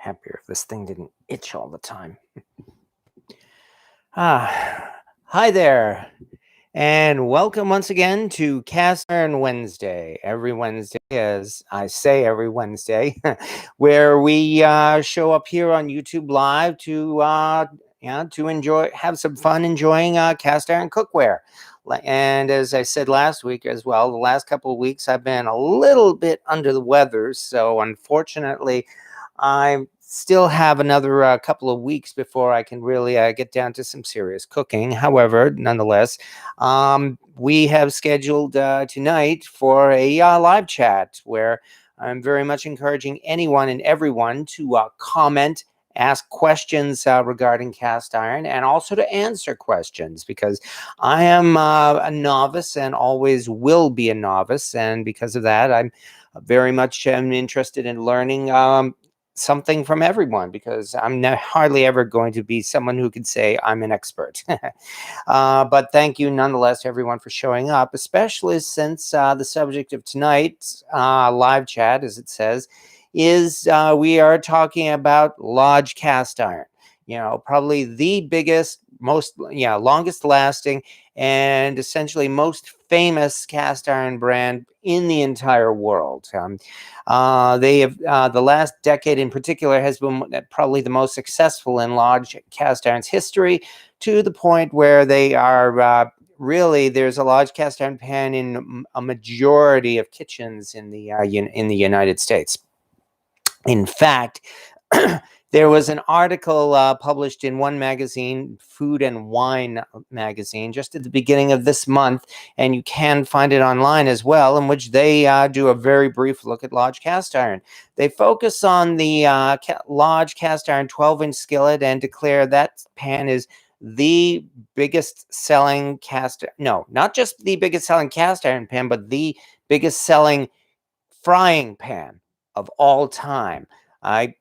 happier if this thing didn't itch all the time. Hi there, and welcome once again to Cast Iron Wednesday. Every Wednesday, as I say, every Wednesday, where we show up here on YouTube Live to enjoy, have some fun enjoying cast iron cookware. And as I said last week as well, the last couple of weeks I've been a little bit under the weather, so unfortunately, I still have another couple of weeks before I can really get down to some serious cooking. However, nonetheless, we have scheduled tonight for a live chat where I'm very much encouraging anyone and everyone to comment, ask questions regarding cast iron, and also to answer questions, because I am a novice and always will be a novice. And because of that, I'm very much interested in learning something from everyone, because I'm hardly ever going to be someone who could say I'm an expert. But thank you nonetheless, everyone, for showing up, especially since the subject of tonight's live chat, as it says, is we are talking about Lodge cast iron. You know, probably the biggest, longest lasting, and essentially most famous cast iron brand in the entire world. They have the last decade in particular has been probably the most successful in Lodge cast iron's history, to the point where they are really, there's a Lodge cast iron pan in a majority of kitchens in the United States. In fact, there was an article published in one magazine, Food and Wine magazine, just at the beginning of this month, and you can find it online as well, in which they do a very brief look at Lodge cast iron. They focus on the Lodge cast iron 12-inch skillet and declare that pan is the biggest selling not just the biggest selling cast iron pan, but the biggest selling frying pan of all time.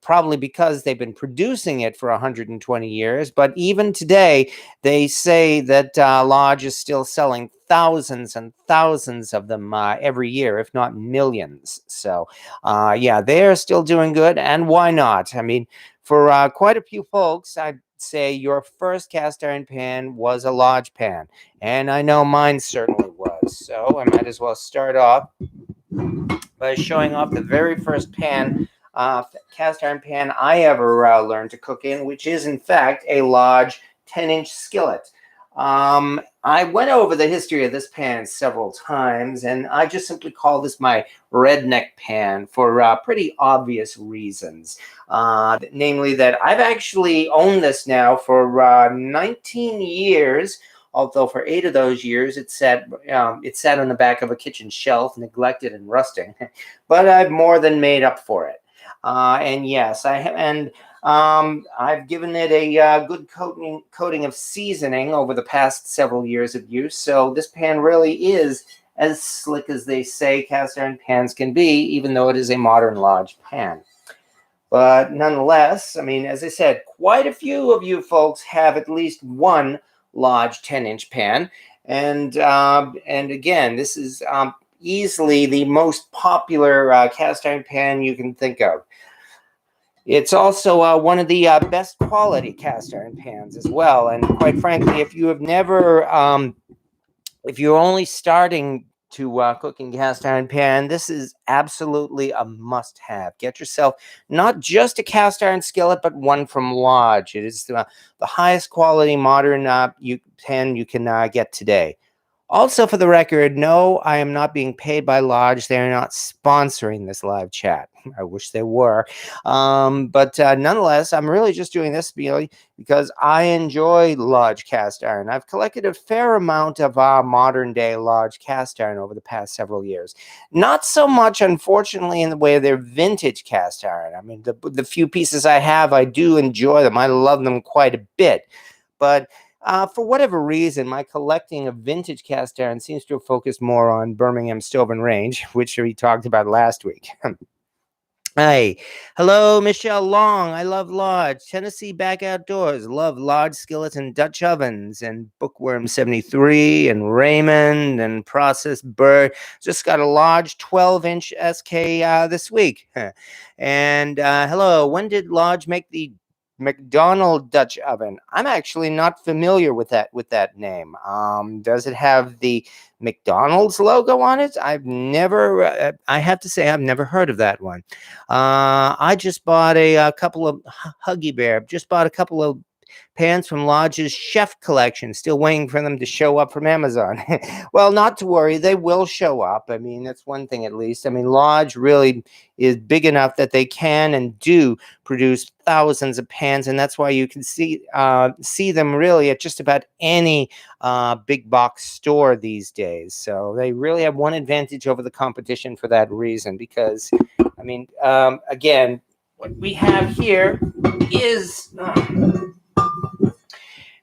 Probably because they've been producing it for 120 years, but even today, they say that Lodge is still selling thousands and thousands of them every year, if not millions. So, yeah, they're still doing good, and why not? I mean, for quite a few folks, I'd say your first cast iron pan was a Lodge pan, and I know mine certainly was. So I might as well start off by showing off the very first pan, cast iron pan I ever learned to cook in, which is in fact a Lodge 10-inch skillet. I went over the history of this pan several times, and I just simply call this my redneck pan for pretty obvious reasons. Namely that I've actually owned this now for 19 years. Although for 8 of those years it sat on the back of a kitchen shelf, neglected and rusting, but I've more than made up for it. And yes, I have, and I've given it a good coating of seasoning over the past several years of use. So this pan really is as slick as they say cast iron pans can be, even though it is a modern Lodge pan. But nonetheless, I mean, as I said, quite a few of you folks have at least one Lodge 10-inch pan, and again, this is easily the most popular cast iron pan you can think of. It's also one of the best quality cast iron pans as well, and quite frankly, if you have never, if you're only starting to cook in cast iron pan, this is absolutely a must-have. Get yourself not just a cast iron skillet, but one from Lodge. It is the highest quality modern pan you can get today. Also, for the record, no, I am not being paid by Lodge. They are not sponsoring this live chat. I wish they were. But nonetheless, I'm really just doing this because I enjoy Lodge cast iron. I've collected a fair amount of modern-day Lodge cast iron over the past several years. Not so much, unfortunately, in the way of their vintage cast iron. I mean, the few pieces I have, I do enjoy them. I love them quite a bit. But for whatever reason, my collecting of vintage cast iron seems to have focused more on Birmingham Stove Range, which we talked about last week. Hi. Hello, Michelle Long. I love Lodge. Tennessee Back Outdoors. Love Lodge skillets and Dutch ovens. And Bookworm 73 and Raymond and Processed Bird. Just got a Lodge 12-inch SK this week. And hello, when did Lodge make the McDonald Dutch oven? I'm actually not familiar with that name. Does it have the McDonald's logo on it? I have to say, I've never heard of that one. I just bought a couple of Huggy Bear. Just bought a couple of pans from Lodge's chef collection. Still waiting for them to show up from Amazon. Well, not to worry, they will show up. I mean, that's one thing at least. I mean, Lodge really is big enough that they can and do produce thousands of pans, and that's why you can see them really at just about any big box store these days. So they really have one advantage over the competition for that reason. Because, I mean, again, what we have here is.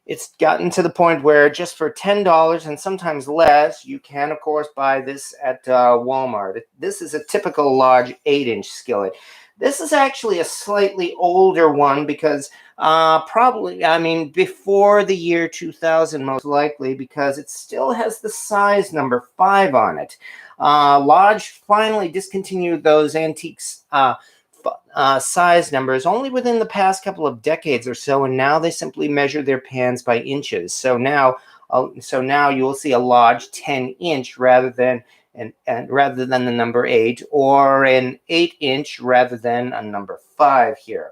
It's gotten to the point where just for $10 and sometimes less, you can, of course, buy this at Walmart. This is a typical Lodge 8-inch skillet. This is actually a slightly older one because probably, I mean, before the year 2000, most likely, because it still has the size number 5 on it. Lodge finally discontinued those antiques size numbers only within the past couple of decades or so, and now they simply measure their pans by inches. So now you will see a Lodge 10-inch rather than the number 8, or an 8-inch rather than a number 5 here.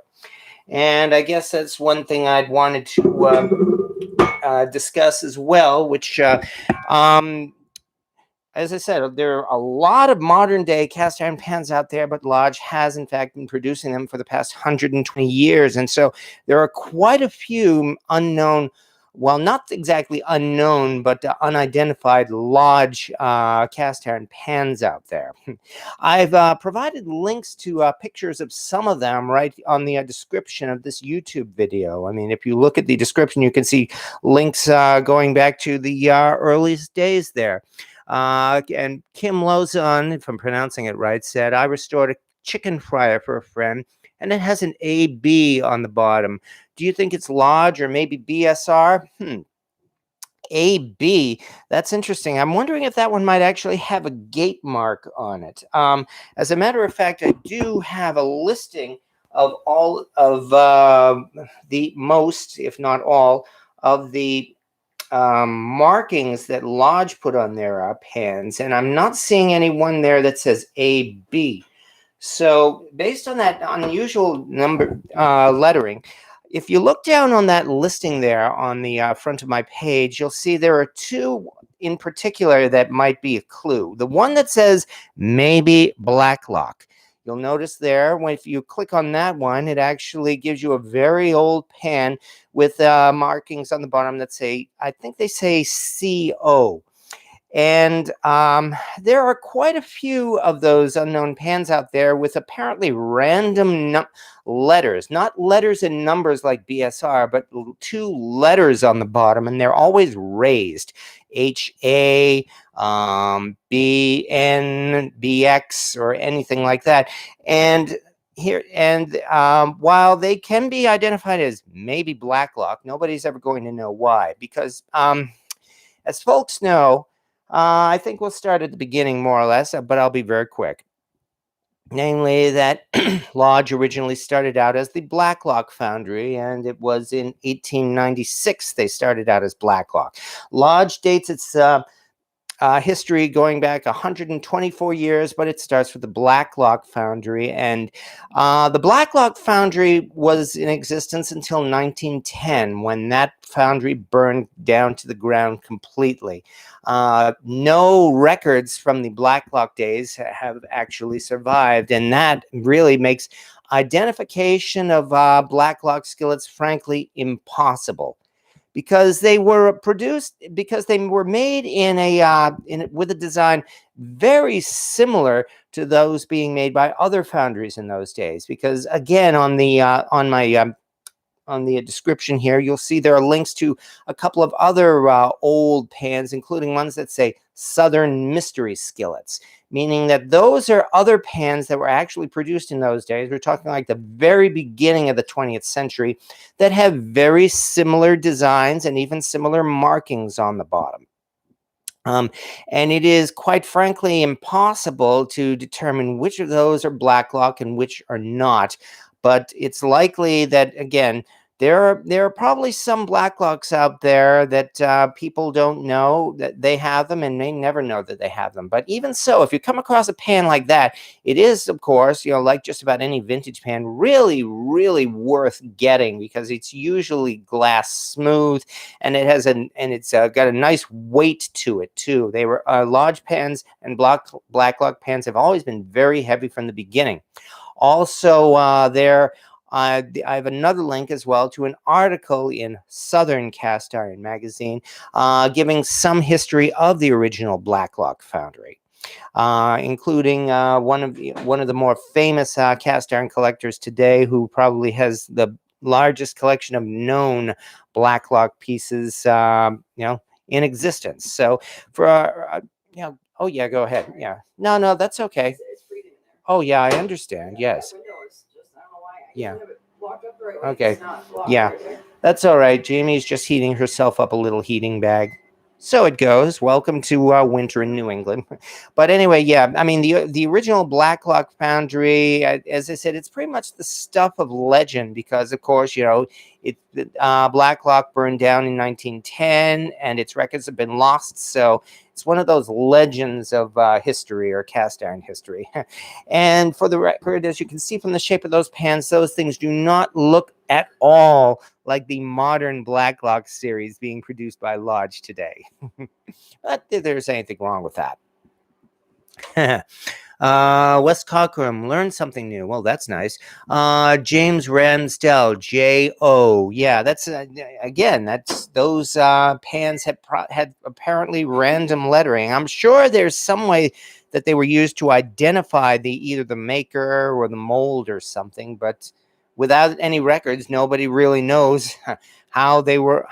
And I guess that's one thing I'd wanted to discuss as well, which as I said, there are a lot of modern day cast iron pans out there, but Lodge has in fact been producing them for the past 120 years. And so there are quite a few unknown, well, not exactly unknown, but unidentified Lodge cast iron pans out there. I've provided links to pictures of some of them right on the description of this YouTube video. I mean, if you look at the description, you can see links going back to the earliest days there. And Kim Lozon, if I'm pronouncing it right, said, I restored a chicken fryer for a friend, and it has an AB on the bottom. Do you think it's Lodge or maybe BSR? AB, that's interesting. I'm wondering if that one might actually have a gate mark on it. As a matter of fact, I do have a listing of all of the most, if not all, of the markings that Lodge put on their pans, and I'm not seeing anyone there that says AB. So based on that unusual number lettering, if you look down on that listing there on the front of my page, you'll see there are two in particular that might be a clue. The one that says maybe Blacklock. You'll notice there, if you click on that one, it actually gives you a very old pan with markings on the bottom that say, I think they say CO. And there are quite a few of those unknown pans out there with apparently random letters, not letters and numbers like BSR, but 2 letters on the bottom, and they're always raised. HA, BN, BX, or anything like that. And while they can be identified as maybe Blacklock, nobody's ever going to know why, because as folks know, I think we'll start at the beginning more or less, but I'll be very quick. Namely, that Lodge originally started out as the Blacklock Foundry, and it was in 1896 they started out as Blacklock. Lodge dates its history going back 124 years, but it starts with the Blacklock Foundry. And the Blacklock Foundry was in existence until 1910, when that foundry burned down to the ground completely. No records from the Blacklock days have actually survived, and that really makes identification of Blacklock skillets, frankly, impossible. Because they were made with a design very similar to those being made by other foundries in those days. Because again, on the description here, you'll see there are links to a couple of other old pans, including ones that say Southern Mystery Skillets. meaning that those are other pans that were actually produced in those days. We're talking like the very beginning of the 20th century that have very similar designs and even similar markings on the bottom. And it is quite frankly impossible to determine which of those are blacklock and which are not. But it's likely that, again, there are probably some blacklocks out there that people don't know that they have them and may never know that they have them. But even so, if you come across a pan like that, it is, of course, like just about any vintage pan, really, really worth getting because it's usually glass smooth and it's got a nice weight to it too. They were large pans and blacklock pans have always been very heavy from the beginning. Also, I have another link as well to an article in Southern Cast Iron magazine giving some history of the original blacklock foundry, including one of the more famous cast iron collectors today, who probably has the largest collection of known blacklock pieces, in existence. So, for oh yeah, go ahead. Yeah, no, that's okay. Oh yeah, I understand. Yes. Yeah. Okay. Yeah, that's all right. Jamie's just heating herself up a little heating bag. So it goes. Welcome to winter in New England. But anyway, yeah, I mean, the original Blacklock Foundry, as I said, it's pretty much the stuff of legend because, of course, Blacklock burned down in 1910 and its records have been lost. So it's one of those legends of history or cast iron history. And for the record, as you can see from the shape of those pans, those things do not look at all like the modern Blacklock series being produced by Lodge today. Not that there's anything wrong with that. Wes Cockrum learned something new. Well, that's nice. James Ramsdell, J.O. Yeah, that's again, that's those pans had apparently random lettering. I'm sure there's some way that they were used to identify either the maker or the mold or something, but without any records, nobody really knows how they were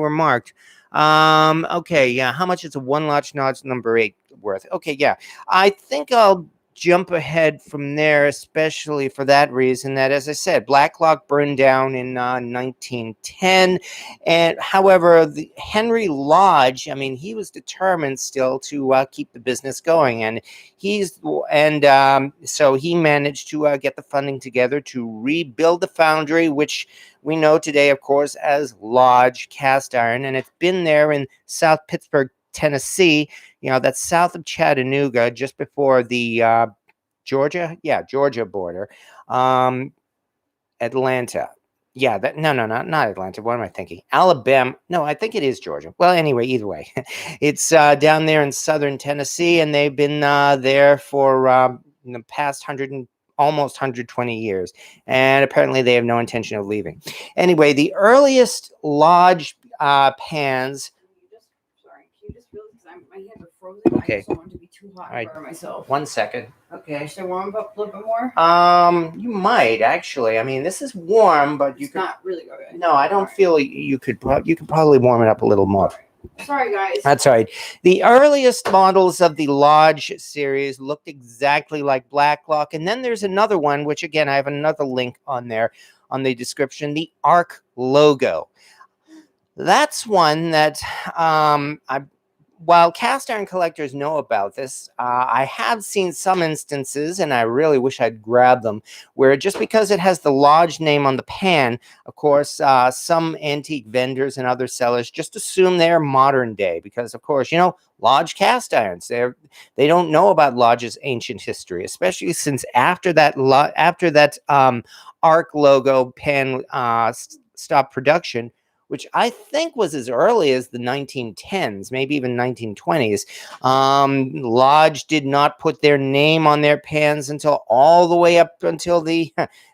marked. Okay, yeah. How much is a one notch number 8 worth? Okay, yeah. I think I'll jump ahead from there, especially for that reason that, as I said, Blacklock burned down in 1910. And however, Henry Lodge, I mean, he was determined still to keep the business going. And so he managed to get the funding together to rebuild the foundry, which we know today, of course, as Lodge Cast Iron. And it's been there in South Pittsburgh, Tennessee. That's south of Chattanooga, just before the Georgia border. Atlanta. Yeah, not Atlanta. What am I thinking? Alabama. No, I think it is Georgia. Well, anyway, either way, it's down there in southern Tennessee, and they've been there for the past almost 120 years, and apparently they have no intention of leaving. Anyway, the earliest Lodge pans. My hands are frozen. Okay. I just don't want it to be too hot for myself. 1 second. Okay. Should I warm up a little bit more? You might actually. I mean, this is warm, but it's not really good. No, I don't feel you could probably warm it up a little more. Sorry, guys. That's all right. The earliest models of the Lodge series looked exactly like Blacklock, and then there's another one, which again I have another link on there on the description. The Arc logo. That's one that while cast iron collectors know about this, I have seen some instances, and I really wish I'd grabbed them, where just because it has the Lodge name on the pan, of course, some antique vendors and other sellers just assume they're modern day because, of course, Lodge cast irons. They don't know about Lodge's ancient history, especially since after that Arc logo pan stopped production, which I think was as early as the 1910s, maybe even 1920s. Lodge did not put their name on their pans until all the way up until the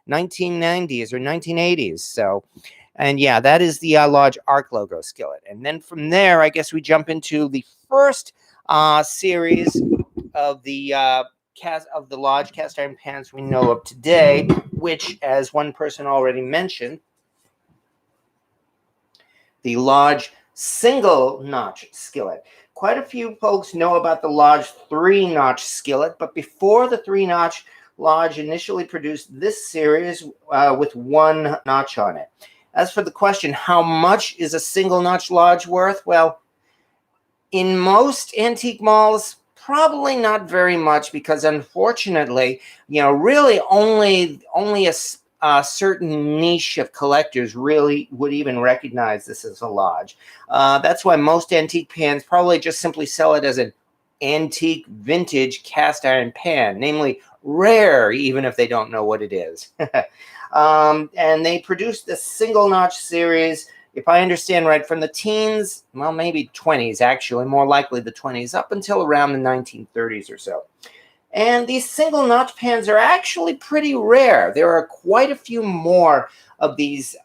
1990s or 1980s. So, and yeah, that is the Lodge Arc logo skillet. And then from there, I guess we jump into the first series of the Lodge cast iron pans we know of today, which, as one person already mentioned, the Lodge single notch skillet. quite a few folks know about the Lodge 3-notch skillet, but before the 3-notch, Lodge initially produced this series with 1 notch on it. As for the question, how much is a single-notch Lodge worth? Well, in most antique malls, probably not very much, because unfortunately, really only a certain niche of collectors really would even recognize this as a Lodge. That's why most antique pans probably just simply sell it as an antique vintage cast iron pan, namely rare, even if they don't know what it is. And they produced the single notch series, if I understand right, from the teens, well, maybe 20s, actually, more likely the 20s, up until around the 1930s or so. And these single notch pans are actually pretty rare. There are quite a few more of these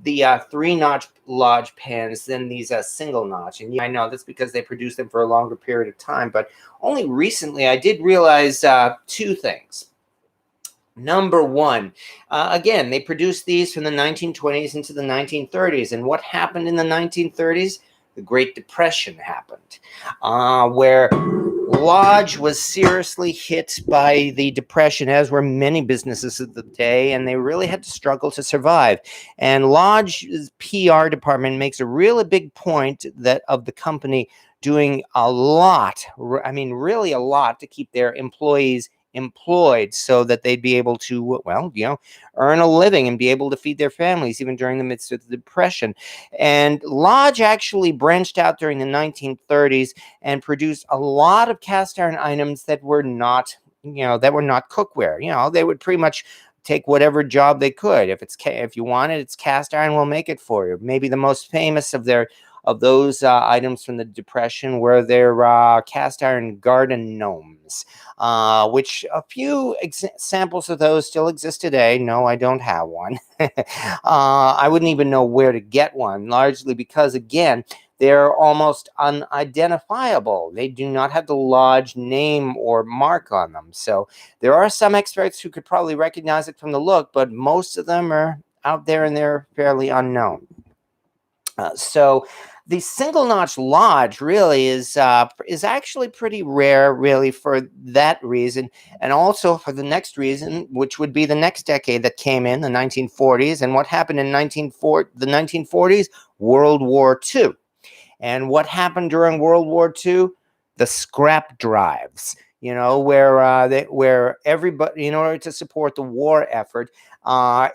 the 3-notch Lodge pans than these single notch. And I know that's because they produce them for a longer period of time, but only recently I did realize 2 things. Number one, again, they produced these from the 1920s into the 1930s. And what happened in the 1930s? The Great Depression happened, where Lodge was seriously hit by the Depression, as were many businesses of the day, and they really had to struggle to survive. And Lodge's PR department makes a really big point that of the company doing a lot, I mean, really a lot, to keep their employees employed so that they'd be able to, well, earn a living and be able to feed their families even during the midst of the Depression. And Lodge actually branched out during the 1930s and produced a lot of cast iron items that were not, cookware. They would pretty much take whatever job they could. If you want it's cast iron, we'll make it for you. Maybe the most famous of those items from the Depression were their cast iron garden gnomes, which a few samples of those still exist today. No, I don't have one. I wouldn't even know where to get one, largely because, again, they're almost unidentifiable. They do not have the Lodge name or mark on them. So there are some experts who could probably recognize it from the look, but most of them are out there and they're fairly unknown. So the single notch Lodge really is actually pretty rare, really, for that reason, and also for the next reason, which would be the next decade that came in, the 1940s. And what happened in the 1940s? World War II. And what happened during World War II? The scrap drives, where everybody, in order to support the war effort,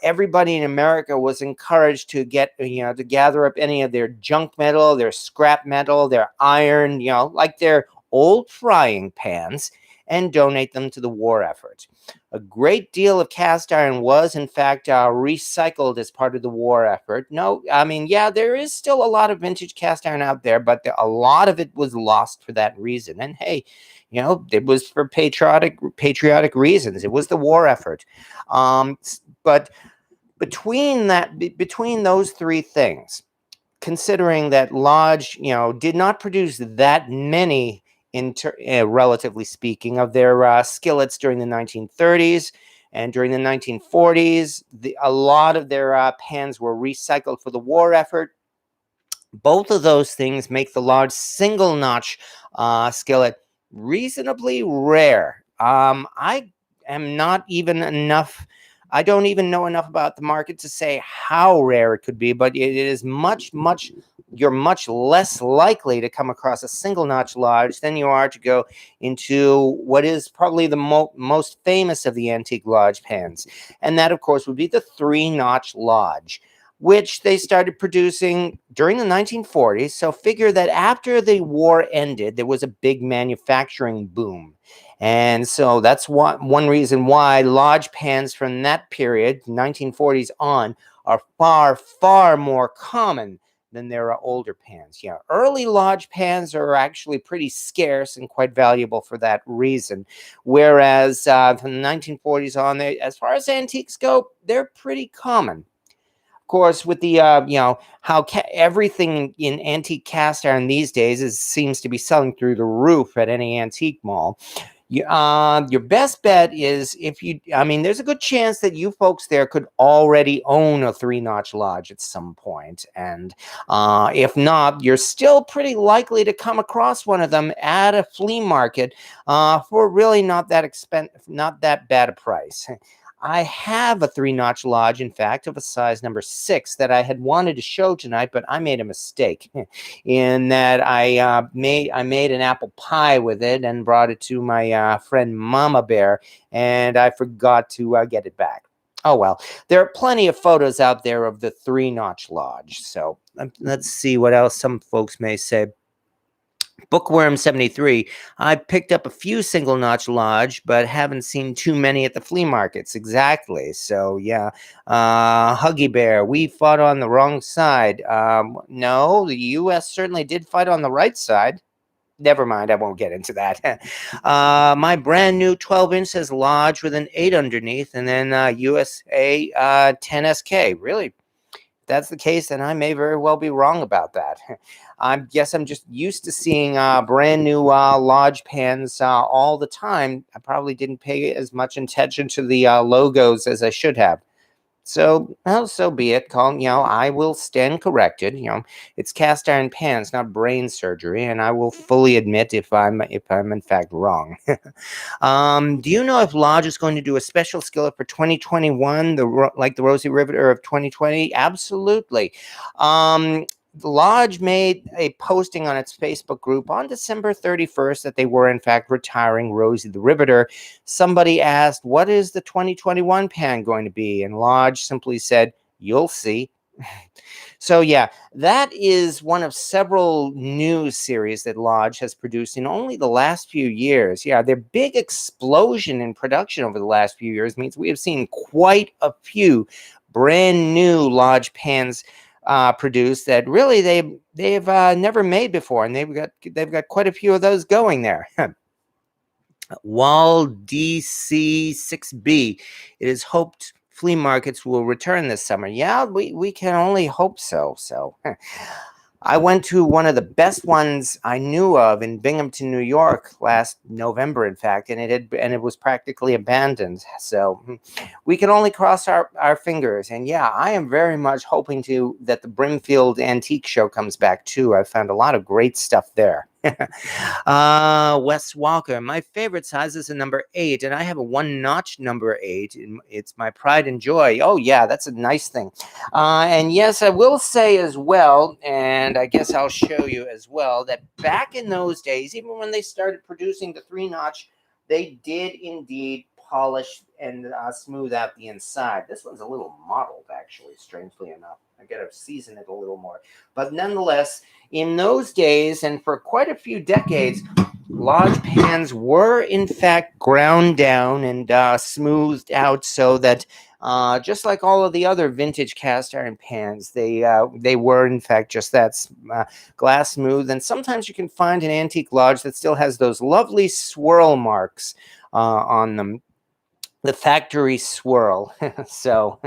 everybody in America was encouraged to to gather up any of their junk metal, their scrap metal, their iron, like their old frying pans, and donate them to the war effort. A great deal of cast iron was, in fact, recycled as part of the war effort. No, I mean, yeah, there is still a lot of vintage cast iron out there, but a lot of it was lost for that reason. And hey, it was for patriotic reasons. It was the war effort. But between those 3 things, considering that Lodge, did not produce that many, relatively speaking, of their skillets during the 1930s and during the 1940s, a lot of their pans were recycled for the war effort. Both of those things make the Lodge single notch skillet reasonably rare. I don't even know enough about the market to say how rare it could be, but it is you're much less likely to come across a single notch Lodge than you are to go into what is probably the most famous of the antique Lodge pans. And that, of course, would be the 3-notch Lodge, which they started producing during the 1940s. So figure that after the war ended, there was a big manufacturing boom. And so that's one reason why Lodge pans from that period, 1940s on, are far, far more common than their older pans. Early Lodge pans are actually pretty scarce and quite valuable for that reason. Whereas from the 1940s on, as far as antiques go, they're pretty common. Of course, with the how everything in antique cast iron these days seems to be selling through the roof at any antique mall. Your best bet is I mean, there's a good chance that you folks there could already own a 3-notch lodge at some point. And if not, you're still pretty likely to come across one of them at a flea market for really not that bad a price. I have a 3-notch lodge, in fact, of a size number 6 that I had wanted to show tonight, but I made a mistake in that I made an apple pie with it and brought it to my friend Mama Bear, and I forgot to get it back. Oh well, there are plenty of photos out there of the 3-notch lodge. So let's see what else some folks may say. Bookworm 73. I picked up a few single notch lodge, but haven't seen too many at the flea markets. Exactly. So yeah. Huggy Bear. We fought on the wrong side. No, the U.S. certainly did fight on the right side. Never mind, I won't get into that. My brand new 12-inch says lodge with an 8 underneath, and then USA 10SK. Really? If that's the case, then I may very well be wrong about that. I guess I'm just used to seeing brand new lodge pans all the time. I probably didn't pay as much attention to the logos as I should have. So, well, so be it. I will stand corrected. It's cast iron pans, not brain surgery, and I will fully admit if I'm in fact wrong. Do you know if Lodge is going to do a special skillet for 2021, like the Rosie Riveter of 2020? Absolutely. The Lodge made a posting on its Facebook group on December 31st that they were, in fact, retiring Rosie the Riveter. Somebody asked, what is the 2021 pan going to be? And Lodge simply said, you'll see. So, yeah, that is one of several new series that Lodge has produced in only the last few years. Yeah, their big explosion in production over the last few years means we have seen quite a few brand new Lodge pans produced that really they've never made before, and they've got quite a few of those going there. Wall DC6B. It is hoped flea markets will return this summer. Yeah, we can only hope so. I went to one of the best ones I knew of in Binghamton, New York last November, in fact, and it was practically abandoned. So we can only cross our fingers. And yeah, I am very much hoping that the Brimfield Antique Show comes back too. I found a lot of great stuff there. Wes Walker, my favorite size is a number 8, and I have a 1-notch number 8. It's my pride and joy. Oh yeah, that's a nice thing. And yes, I will say as well, and I guess I'll show you as well, that back in those days, even when they started producing the 3-notch, they did indeed polish and smooth out the inside. This one's a little mottled, actually, strangely enough. I gotta season it a little more. But nonetheless, in those days, and for quite a few decades, Lodge pans were in fact ground down and smoothed out so that just like all of the other vintage cast iron pans, they were in fact just that glass smooth. And sometimes you can find an antique Lodge that still has those lovely swirl marks on them, the factory swirl. So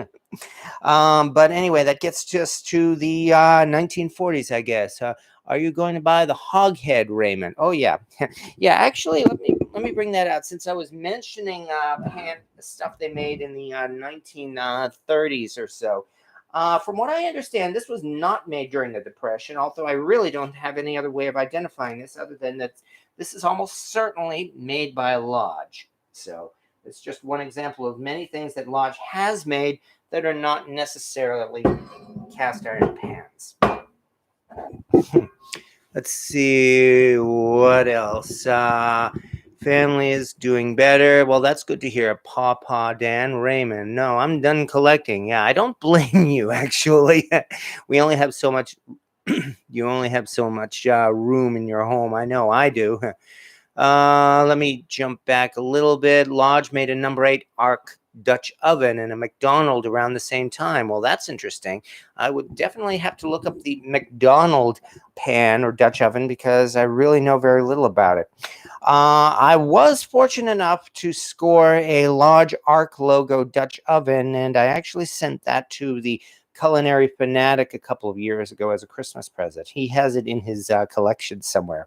but anyway, that gets just to the 1940s, I guess. Are you going to buy the Hoghead, Raymond? Oh yeah. Yeah, actually, let me bring that out, since I was mentioning pan stuff they made in the 1930s or so. From what I understand, this was not made during the Depression, although I really don't have any other way of identifying this other than that this is almost certainly made by a Lodge. So it's just one example of many things that Lodge has made that are not necessarily cast iron pans. Let's see what else. Family is doing better. Well, that's good to hear. Pawpaw Dan Raymond. No, I'm done collecting. Yeah, I don't blame you, actually. We only have so much. You only have so much room in your home. I know I do. Let me jump back a little bit. Lodge made a number 8 arc Dutch oven and a McDonald around the same time. Well, that's interesting. I would definitely have to look up the McDonald pan or Dutch oven because I really know very little about it. I was fortunate enough to score a Lodge Arc logo Dutch oven, and I actually sent that to the culinary fanatic a couple of years ago as a Christmas present. He has it in his collection somewhere.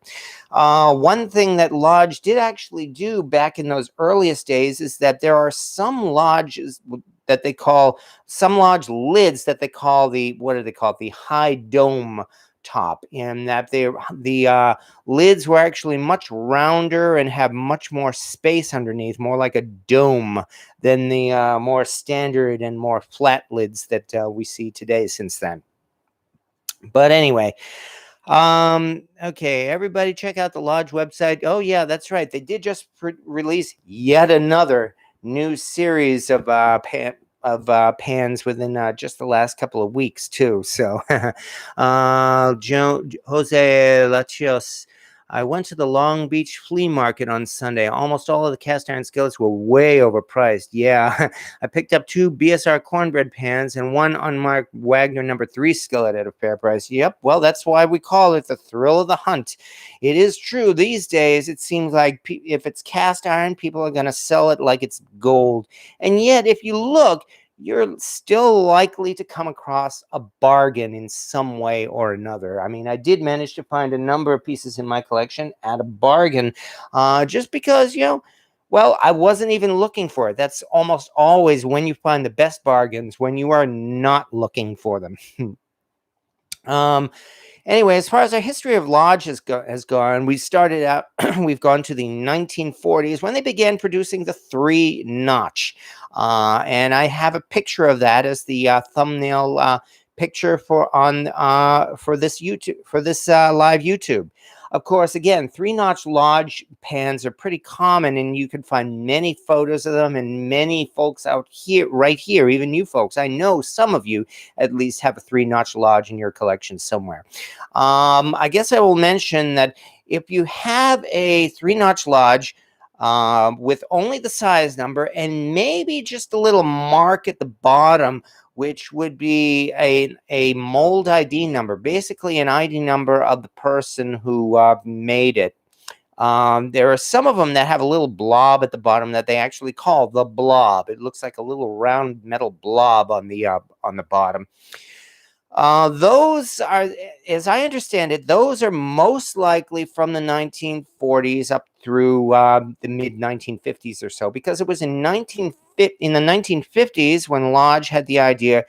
One thing that Lodge did actually do back in those earliest days is that there are some lodges that they call, some lodge lids that they call the, what do they call it? The high dome top, and that the lids were actually much rounder and have much more space underneath, more like a dome than the more standard and more flat lids that we see today since then. But anyway, okay, everybody check out the Lodge website. Oh yeah, that's right, they did just release yet another new series of pans within just the last couple of weeks too. So Jose Latios, I went to the Long Beach flea market on Sunday. Almost all of the cast iron skillets were way overpriced. Yeah, I picked up 2 BSR cornbread pans and 1 unmarked Wagner number 3 skillet at a fair price. Yep, well, that's why we call it the thrill of the hunt. It is true these days, it seems like if it's cast iron, people are going to sell it like it's gold. And yet, if you look, you're still likely to come across a bargain in some way or another. I mean, I did manage to find a number of pieces in my collection at a bargain, just because, well, I wasn't even looking for it. That's almost always when you find the best bargains, when you are not looking for them. Anyway, as far as our history of Lodge has gone, we started out, we've gone to the 1940s when they began producing the 3-notch. And I have a picture of that as the thumbnail picture for this YouTube, for this live YouTube. Of course, again, 3-notch Lodge pans are pretty common, and you can find many photos of them, and many folks out here, right here, even you folks, I know some of you at least have a 3-notch Lodge in your collection somewhere. I guess I will mention that if you have a 3-notch Lodge with only the size number and maybe just a little mark at the bottom, which would be a mold ID number, basically an ID number of the person who made it. There are some of them that have a little blob at the bottom that they actually call the blob. It looks like a little round metal blob on the bottom. Those are, as I understand it, those are most likely from the 1940s up through the mid 1950s or so, because it was in the 1950s when Lodge had the idea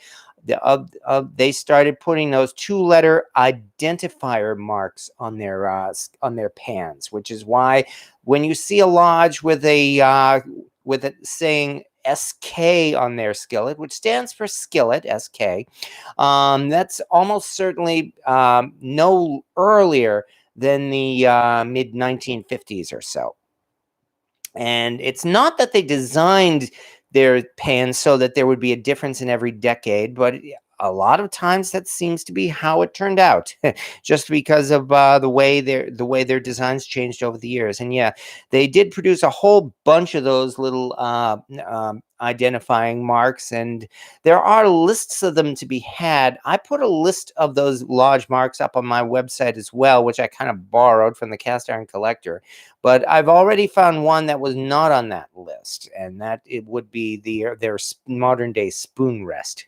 they started putting those 2-letter identifier marks on their pans, which is why when you see a Lodge with it saying SK on their skillet, which stands for skillet, SK, that's almost certainly no earlier than the mid 1950s or so. And it's not that they designed their pans so that there would be a difference in every decade, but a lot of times that seems to be how it turned out, just because of the way their designs changed over the years. And yeah, they did produce a whole bunch of those little identifying marks, and there are lists of them to be had. I put a list of those Lodge marks up on my website as well, which I kind of borrowed from the Cast Iron Collector. But I've already found one that was not on that list, and that it would be their modern day spoon rest.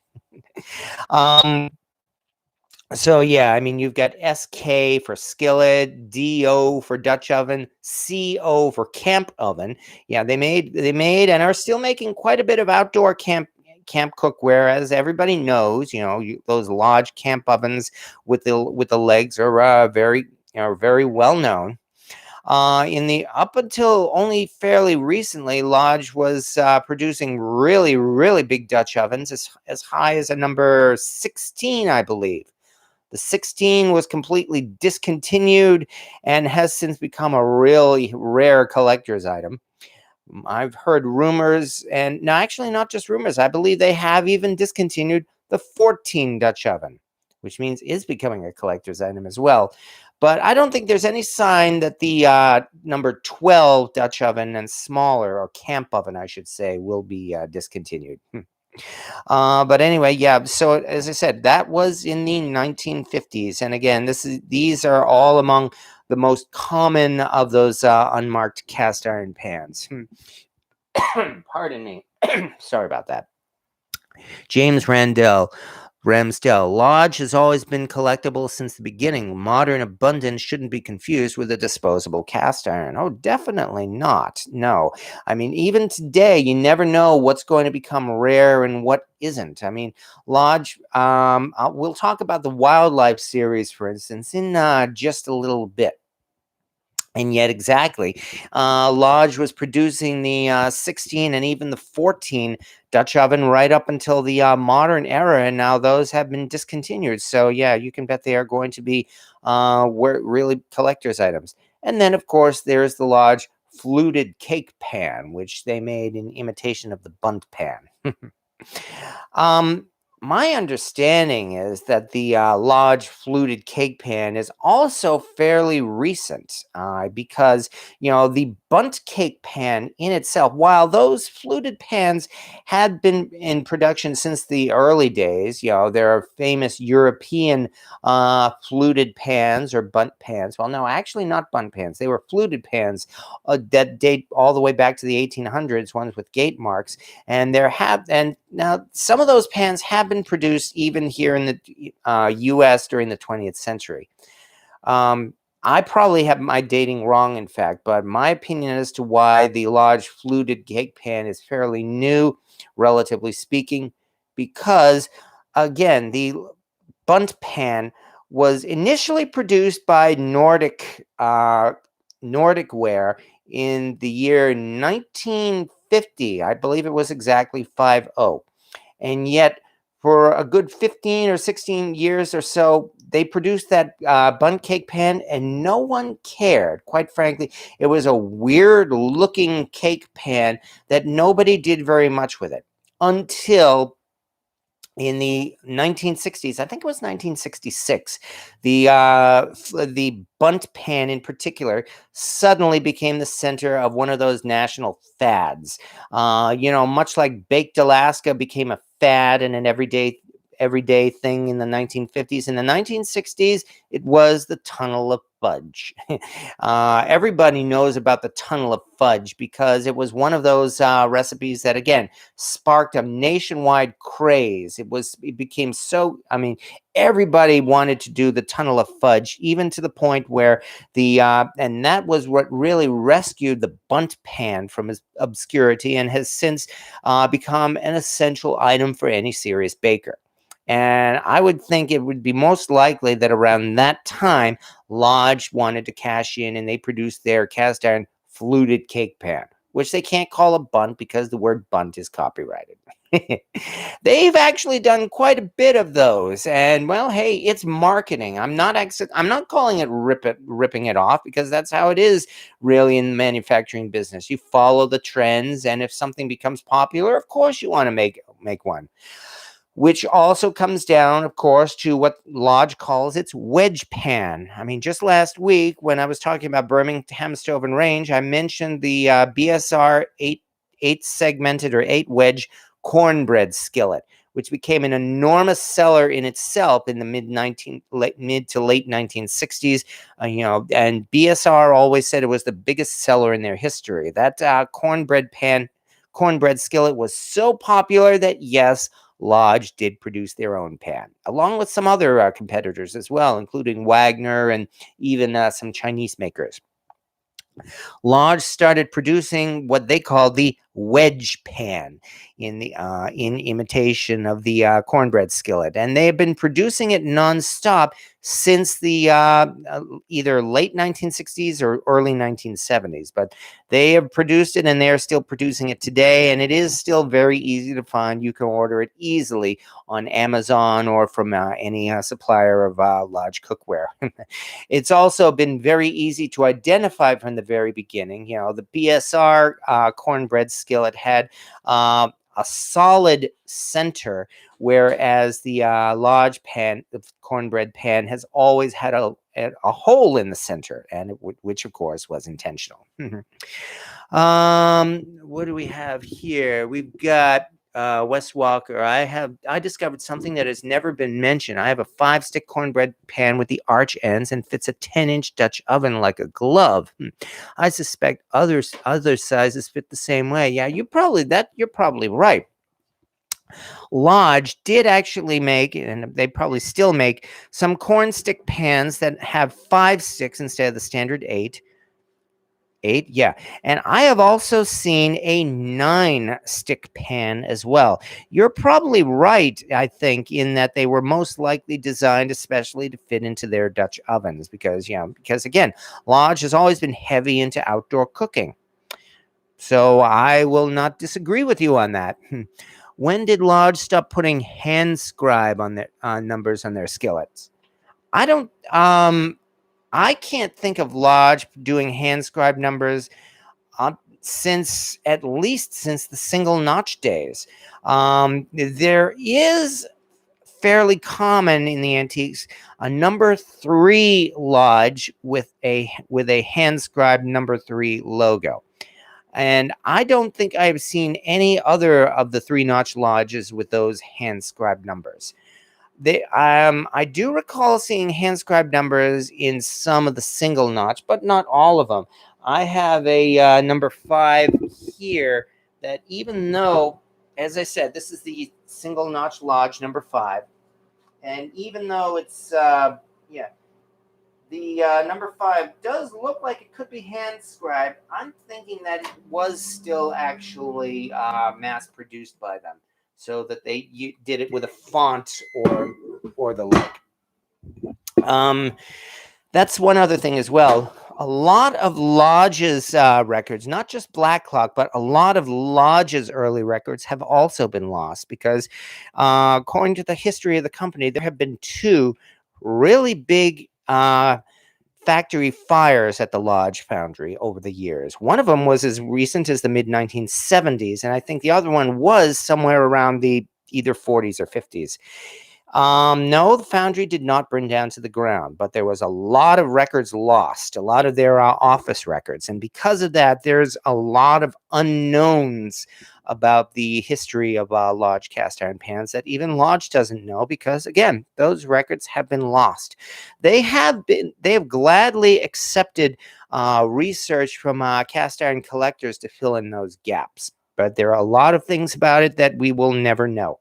So yeah, I mean, you've got SK for skillet, DO for Dutch oven, CO for camp oven. Yeah, they made and are still making quite a bit of outdoor camp cookware, as everybody knows. Those Lodge camp ovens with the legs are very well known. Up until only fairly recently, Lodge was producing really, really big Dutch ovens, as high as a number 16, I believe. The 16 was completely discontinued and has since become a really rare collector's item. I've heard rumors, and no, actually not just rumors, I believe they have even discontinued the 14 Dutch oven, which means is becoming a collector's item as well. But I don't think there's any sign that the number 12 Dutch oven and smaller, or camp oven, I should say, will be discontinued. But anyway, yeah. So as I said, that was in the 1950s, and again, these are all among the most common of those unmarked cast iron pans. Pardon me. Sorry about that. James Randell. Ramsdell Lodge has always been collectible since the beginning. Modern abundance shouldn't be confused with a disposable cast iron. Oh, definitely not. No. I mean, even today, you never know what's going to become rare and what isn't. I mean, Lodge, we'll talk about the wildlife series, for instance, in just a little bit. And yet, exactly, Lodge was producing the 16 and even the 14 Dutch oven right up until the modern era, and now those have been discontinued. So, yeah, you can bet they are going to be really collector's items. And then, of course, there's the Lodge Fluted Cake Pan, which they made in imitation of the Bundt pan. Um, my understanding is that the Lodge fluted cake pan is also fairly recent because, the Bundt cake pan in itself, while those fluted pans had been in production since the early days, there are famous European fluted pans or Bundt pans. Well, no, actually not Bundt pans. They were fluted pans that date all the way back to the 1800s, ones with gate marks. And now some of those pans have been produced even here in the U.S. during the 20th century. I probably have my dating wrong, in fact, but my opinion as to why the Lodge fluted cake pan is fairly new, relatively speaking, because, again, the Bundt pan was initially produced by Nordic Ware in the year 1950. I believe it was exactly 50. And yet, for a good 15 or 16 years or so, they produced that Bundt cake pan, and no one cared. Quite frankly, it was a weird-looking cake pan that nobody did very much with it until in the 1960s. I think it was 1966, the Bundt pan in particular suddenly became the center of one of those national fads. Much like baked Alaska became a fad and an everyday thing in the 1950s. In the 1960s, it was the Tunnel of Fudge. Everybody knows about the Tunnel of Fudge because it was one of those recipes that, again, sparked a nationwide craze. It became so, everybody wanted to do the Tunnel of Fudge, even to the point where and that was what really rescued the Bundt pan from its obscurity and has since become an essential item for any serious baker. And I would think it would be most likely that around that time, Lodge wanted to cash in and they produced their cast iron fluted cake pan, which they can't call a Bundt because the word Bundt is copyrighted. They've actually done quite a bit of those, and well, hey, it's marketing. I'm not calling it ripping it off, because that's how it is really in the manufacturing business. You follow the trends, and if something becomes popular, of course you want to make one. Which also comes down, of course, to what Lodge calls its wedge pan. Just last week when I was talking about Birmingham Stove Range, I mentioned the BSR 8-segmented or 8-wedge cornbread skillet, which became an enormous seller in itself in the mid to late 1960s. And BSR always said it was the biggest seller in their history. That cornbread skillet was so popular that, yes, Lodge did produce their own pan, along with some other competitors as well, including Wagner and even some Chinese makers. Lodge started producing what they call the wedge pan in imitation of the cornbread skillet, and they have been producing it nonstop since the either late 1960s or early 1970s. But they have produced it, and they are still producing it today, and it is still very easy to find. You can order it easily on Amazon or from any supplier of Lodge cookware. It's also been very easy to identify from the very beginning. The BSR cornbread skillet had a solid center, whereas the Lodge pan, the cornbread pan, has always had a hole in the center, and which of course was intentional. What do we have here? We've got Wes Walker. I discovered something that has never been mentioned. I have a 5-stick cornbread pan with the arch ends and fits a 10-inch Dutch oven like a glove. I suspect other sizes fit the same way. Yeah, you're probably right. Lodge did actually make, and they probably still make, some corn stick pans that have 5 sticks instead of the standard 8. 8, yeah. And I have also seen a 9 stick pan as well. You're probably right, I think, in that they were most likely designed especially to fit into their Dutch ovens because, because again, Lodge has always been heavy into outdoor cooking. So I will not disagree with you on that. When did Lodge stop putting hand scribe on their numbers on their skillets? I don't. I can't think of Lodge doing hand scribe numbers since at least since the single notch days. There is fairly common in the antiques a number 3 Lodge with a hand scribe number 3 logo. And I don't think I've seen any other of the 3-notch lodges with those hand scribed numbers. I do recall seeing hand scribed numbers in some of the single notch, but not all of them. I have a number 5 here that, even though, as I said, this is the single notch lodge number 5, and even though it's the number 5 does look like it could be hand scribed, I'm thinking that it was still actually mass produced by them, so that they did it with a font or the like. That's one other thing as well. A lot of Lodge's records, not just Black Clock, but a lot of Lodge's early records have also been lost because, according to the history of the company, there have been 2 really big factory fires at the Lodge Foundry over the years. One of them was as recent as the mid-1970s, and I think the other one was somewhere around the either 40s or 50s. No, the foundry did not burn down to the ground, but there was a lot of records lost, a lot of their office records. And because of that, there's a lot of unknowns about the history of Lodge cast iron pans that even Lodge doesn't know because, again, those records have been lost. They have gladly accepted research from cast iron collectors to fill in those gaps. But there are a lot of things about it that we will never know.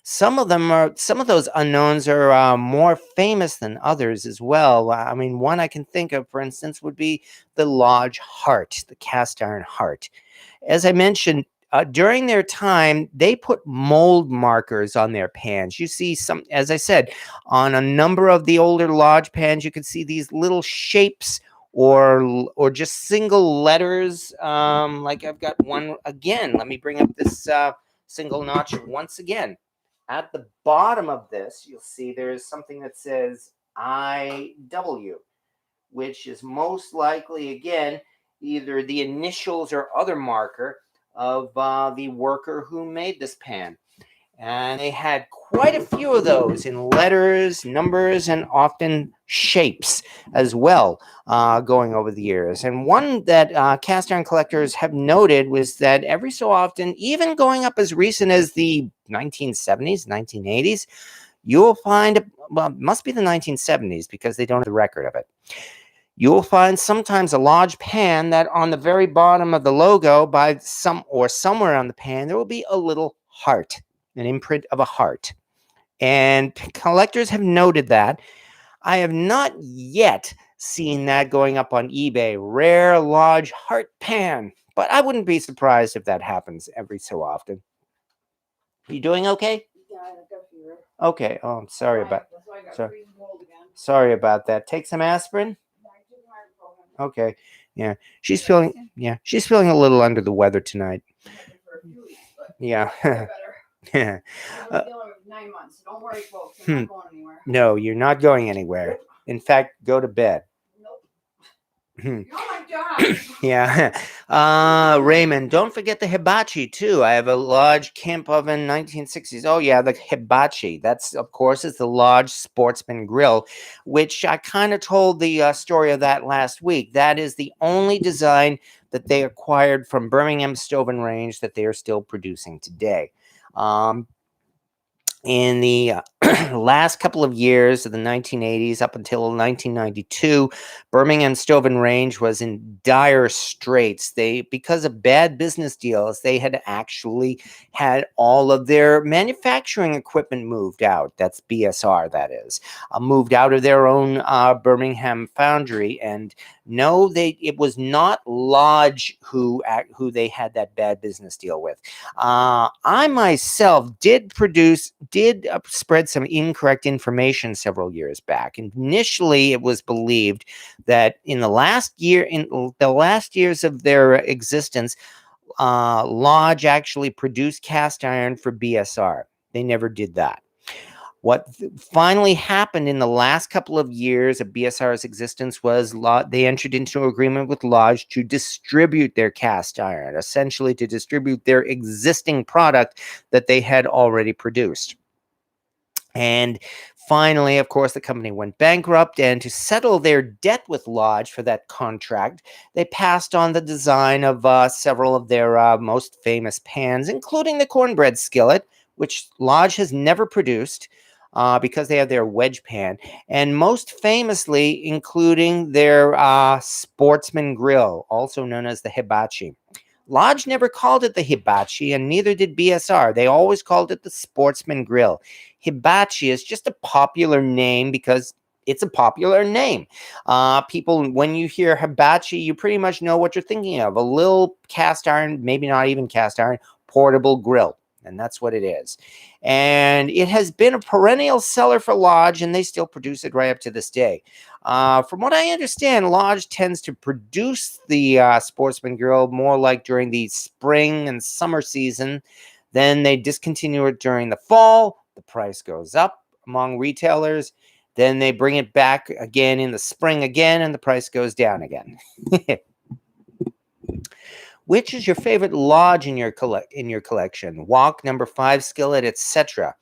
Some of those unknowns are more famous than others as well. I mean, one I can think of, for instance, would be the Lodge heart, the cast iron heart. As I mentioned, during their time, they put mold markers on their pans. You see some, as I said, on a number of the older Lodge pans, you could see these little shapes or just single letters. Like I've got one again. Let me bring up this single notch once again. At the bottom of this, you'll see there's something that says IW, which is most likely, again, either the initials or other marker of the worker who made this pan. And they had quite a few of those in letters, numbers, and often shapes as well going over the years. And one that cast iron collectors have noted was that every so often, even going up as recent as the 1970s, 1980s, you'll find, well, it must be the 1970s because they don't have the record of it. You'll find sometimes a Lodge pan that on the very bottom of the logo somewhere on the pan, there will be a little heart, an imprint of a heart. And collectors have noted that. I have not yet seen that going up on eBay, rare Lodge heart pan, but I wouldn't be surprised if that happens every so often. You doing okay? Yeah, I got a fever. Okay. Oh, I'm sorry sorry about that. Take some aspirin. Okay. Yeah. She's feeling a little under the weather tonight. Yeah. Yeah. I've been dealing with 9 months. Don't worry, folks. I'm not going anywhere. No, you're not going anywhere. In fact, go to bed. Nope. Oh my God. Yeah. Raymond, don't forget the hibachi too. I have a Lodge camp oven 1960s. Oh yeah, the hibachi. That's, of course, is the Lodge Sportsman Grill, which I kind of told the story of that last week. That is the only design that they acquired from Birmingham Stove Range that they are still producing today. In the last couple of years of the 1980s up until 1992, Birmingham Stove Range was in dire straits. Because of bad business deals, they had actually had all of their manufacturing equipment moved out. That's BSR, that is, moved out of their own Birmingham Foundry. And no, it was not Lodge who they had that bad business deal with. I myself did spread some incorrect information several years back. Initially, it was believed that in the last years of their existence, Lodge actually produced cast iron for BSR. They never did that. What finally happened in the last couple of years of BSR's existence was they entered into an agreement with Lodge to distribute their cast iron, essentially to distribute their existing product that they had already produced. And finally, of course, the company went bankrupt, and to settle their debt with Lodge for that contract, they passed on the design of several of their most famous pans, including the cornbread skillet, which Lodge has never produced. Because they have their wedge pan, and most famously, including their sportsman grill, also known as the hibachi. Lodge never called it the hibachi, and neither did BSR. They always called it the sportsman grill. Hibachi is just a popular name because it's a popular name. People, when you hear hibachi, you pretty much know what you're thinking of. A little cast iron, maybe not even cast iron, portable grill. And that's what it is. And it has been a perennial seller for Lodge, and they still produce it right up to this day. From what I understand, Lodge tends to produce the Sportsman Grill more like during the spring and summer season. Then they discontinue it during the fall. The price goes up among retailers. Then they bring it back again in the spring again, and the price goes down again. Which is your favorite Lodge in your collection? Wok, number 5 skillet, etc.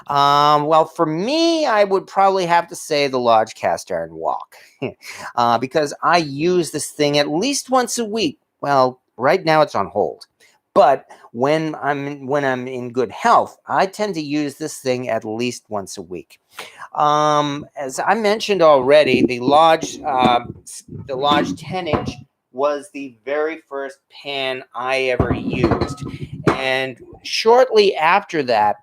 Well, for me, I would probably have to say the Lodge cast iron wok, because I use this thing at least once a week. Well, right now it's on hold, but when I'm in good health, I tend to use this thing at least once a week. As I mentioned already, the Lodge 10-inch was the very first pan I ever used. And shortly after that,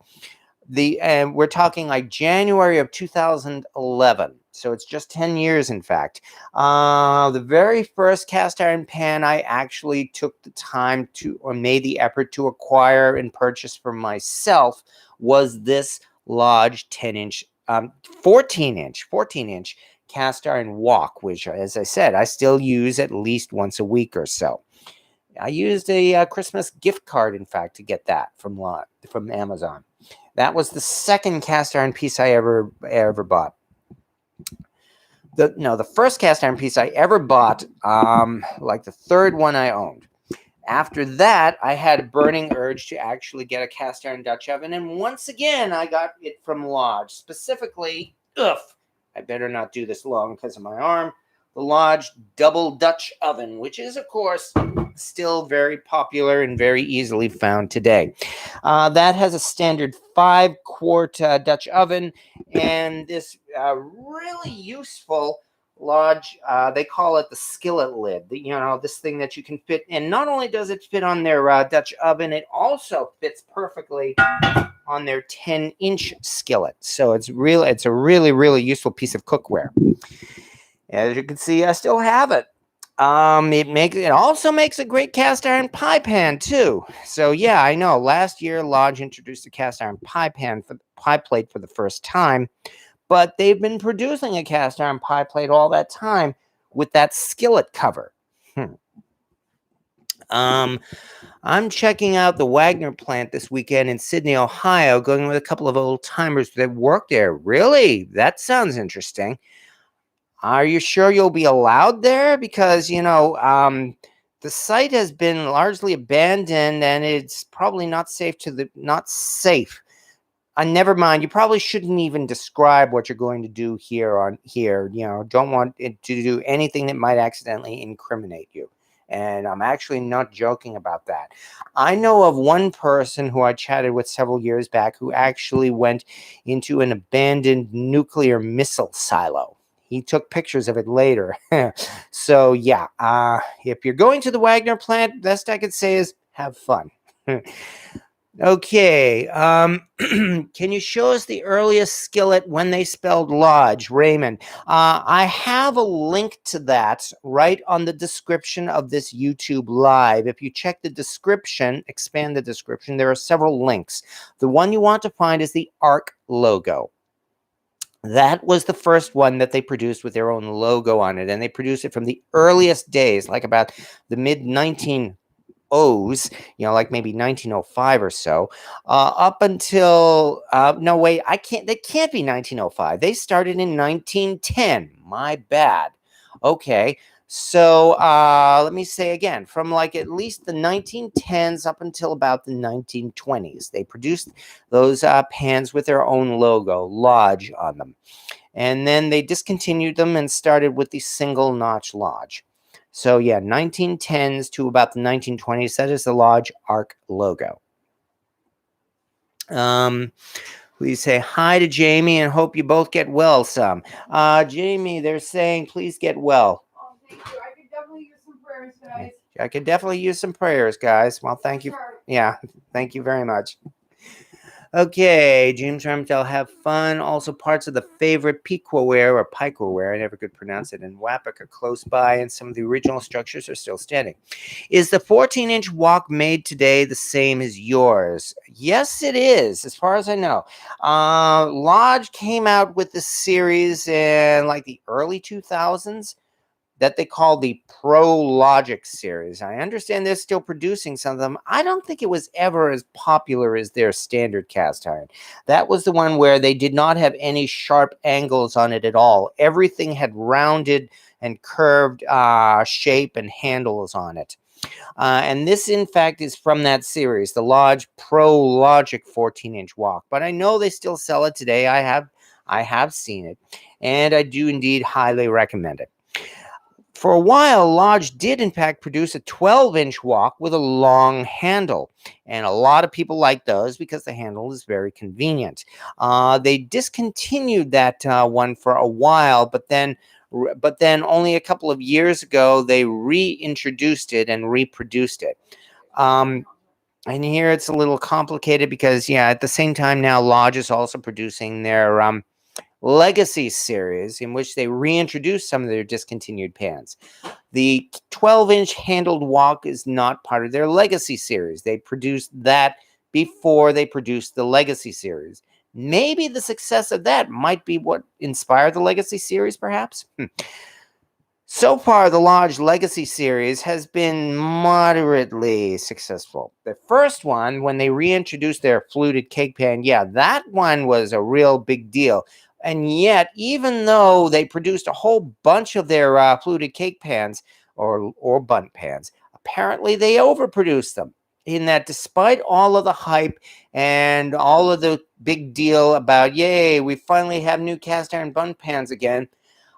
we're talking like January of 2011. So it's just 10 years, in fact. The very first cast iron pan I actually took the time to, or made the effort to acquire and purchase for myself, was this Lodge 10-inch, 14-inch cast iron wok, which, as I said, I still use at least once a week or so. I used a Christmas gift card, in fact, to get that from Amazon. That was the second cast iron piece I ever bought. The first cast iron piece I ever bought, like the third one I owned. After that, I had a burning urge to actually get a cast iron Dutch oven, and once again, I got it from Lodge. Specifically, I better not do this long because of my arm. The Lodge double Dutch oven, which is, of course, still very popular and very easily found today. That has a standard 5-quart Dutch oven, and this really useful Lodge, they call it the skillet lid. This thing that you can fit, and not only does it fit on their Dutch oven, it also fits perfectly on their 10-inch skillet. So it's a really, really useful piece of cookware. As you can see, I still have it. It also makes a great cast iron pie pan too. So yeah, I know. Last year, Lodge introduced a cast iron pie plate for the first time, but they've been producing a cast iron pie plate all that time with that skillet cover. I'm checking out the Wagner plant this weekend in Sydney, Ohio, going with a couple of old timers that work there. Really? That sounds interesting. Are you sure you'll be allowed there? Because, the site has been largely abandoned, and it's probably not safe. Never mind. You probably shouldn't even describe what you're going to do here. Don't want it to do anything that might accidentally incriminate you. And I'm actually not joking about that. I know of one person who I chatted with several years back who actually went into an abandoned nuclear missile silo. He took pictures of it later. So yeah, if you're going to the Wagner plant, best I could say is have fun. Okay, can you show us the earliest skillet when they spelled lodge, Raymond? I have a link to that right on the description of this YouTube live. If you check the description, expand the description, there are several links. The one you want to find is the ARC logo. That was the first one that they produced with their own logo on it, and they produced it from the earliest days, like about the mid-1900s. Like maybe 1905 or so, up until no wait, they can't be 1905. They started in 1910. My bad. Okay, so let me say again, from like at least the 1910s up until about the 1920s, they produced those pans with their own logo, Lodge, on them, and then they discontinued them and started with the single notch Lodge. So yeah, 1910s to about the 1920s, that is the Lodge ARC logo. Please say hi to Jamie and hope you both get well some. Jamie, they're saying please get well. Oh, thank you. I could definitely use some prayers, guys. I could definitely use some prayers, guys. Well, thank you. Yeah, thank you very much. Okay, James Ramtel, have fun. Also, parts of the favorite Pequaware or Pikeware, I never could pronounce it, in Wappick are close by, and some of the original structures are still standing. Is the 14-inch wok made today the same as yours? Yes, it is, as far as I know. Lodge came out with this series in like the early 2000s. That they call the Pro Logic series. I understand they're still producing some of them. I don't think it was ever as popular as their standard cast iron. That was the one where they did not have any sharp angles on it at all. Everything had rounded and curved shape and handles on it. And this, in fact, is from that series, the Lodge Pro Logic 14-inch wok. But I know they still sell it today. I have seen it, and I do indeed highly recommend it. For a while, Lodge did in fact produce a 12-inch wok with a long handle, and a lot of people like those because the handle is very convenient. They discontinued that one for a while, but then only a couple of years ago they reintroduced it and reproduced it. And here it's a little complicated because, yeah, at the same time now, Lodge is also producing their Legacy series, in which they reintroduced some of their discontinued pans. The 12-inch handled wok is not part of their Legacy series. They produced that before they produced the Legacy series. Maybe the success of that might be what inspired the Legacy series, perhaps? So far, the Lodge Legacy series has been moderately successful. The first one, when they reintroduced their fluted cake pan, yeah, that one was a real big deal. And yet, even though they produced a whole bunch of their fluted cake pans or bundt pans, apparently they overproduced them. In that, despite all of the hype and all of the big deal about, yay, we finally have new cast iron bundt pans again,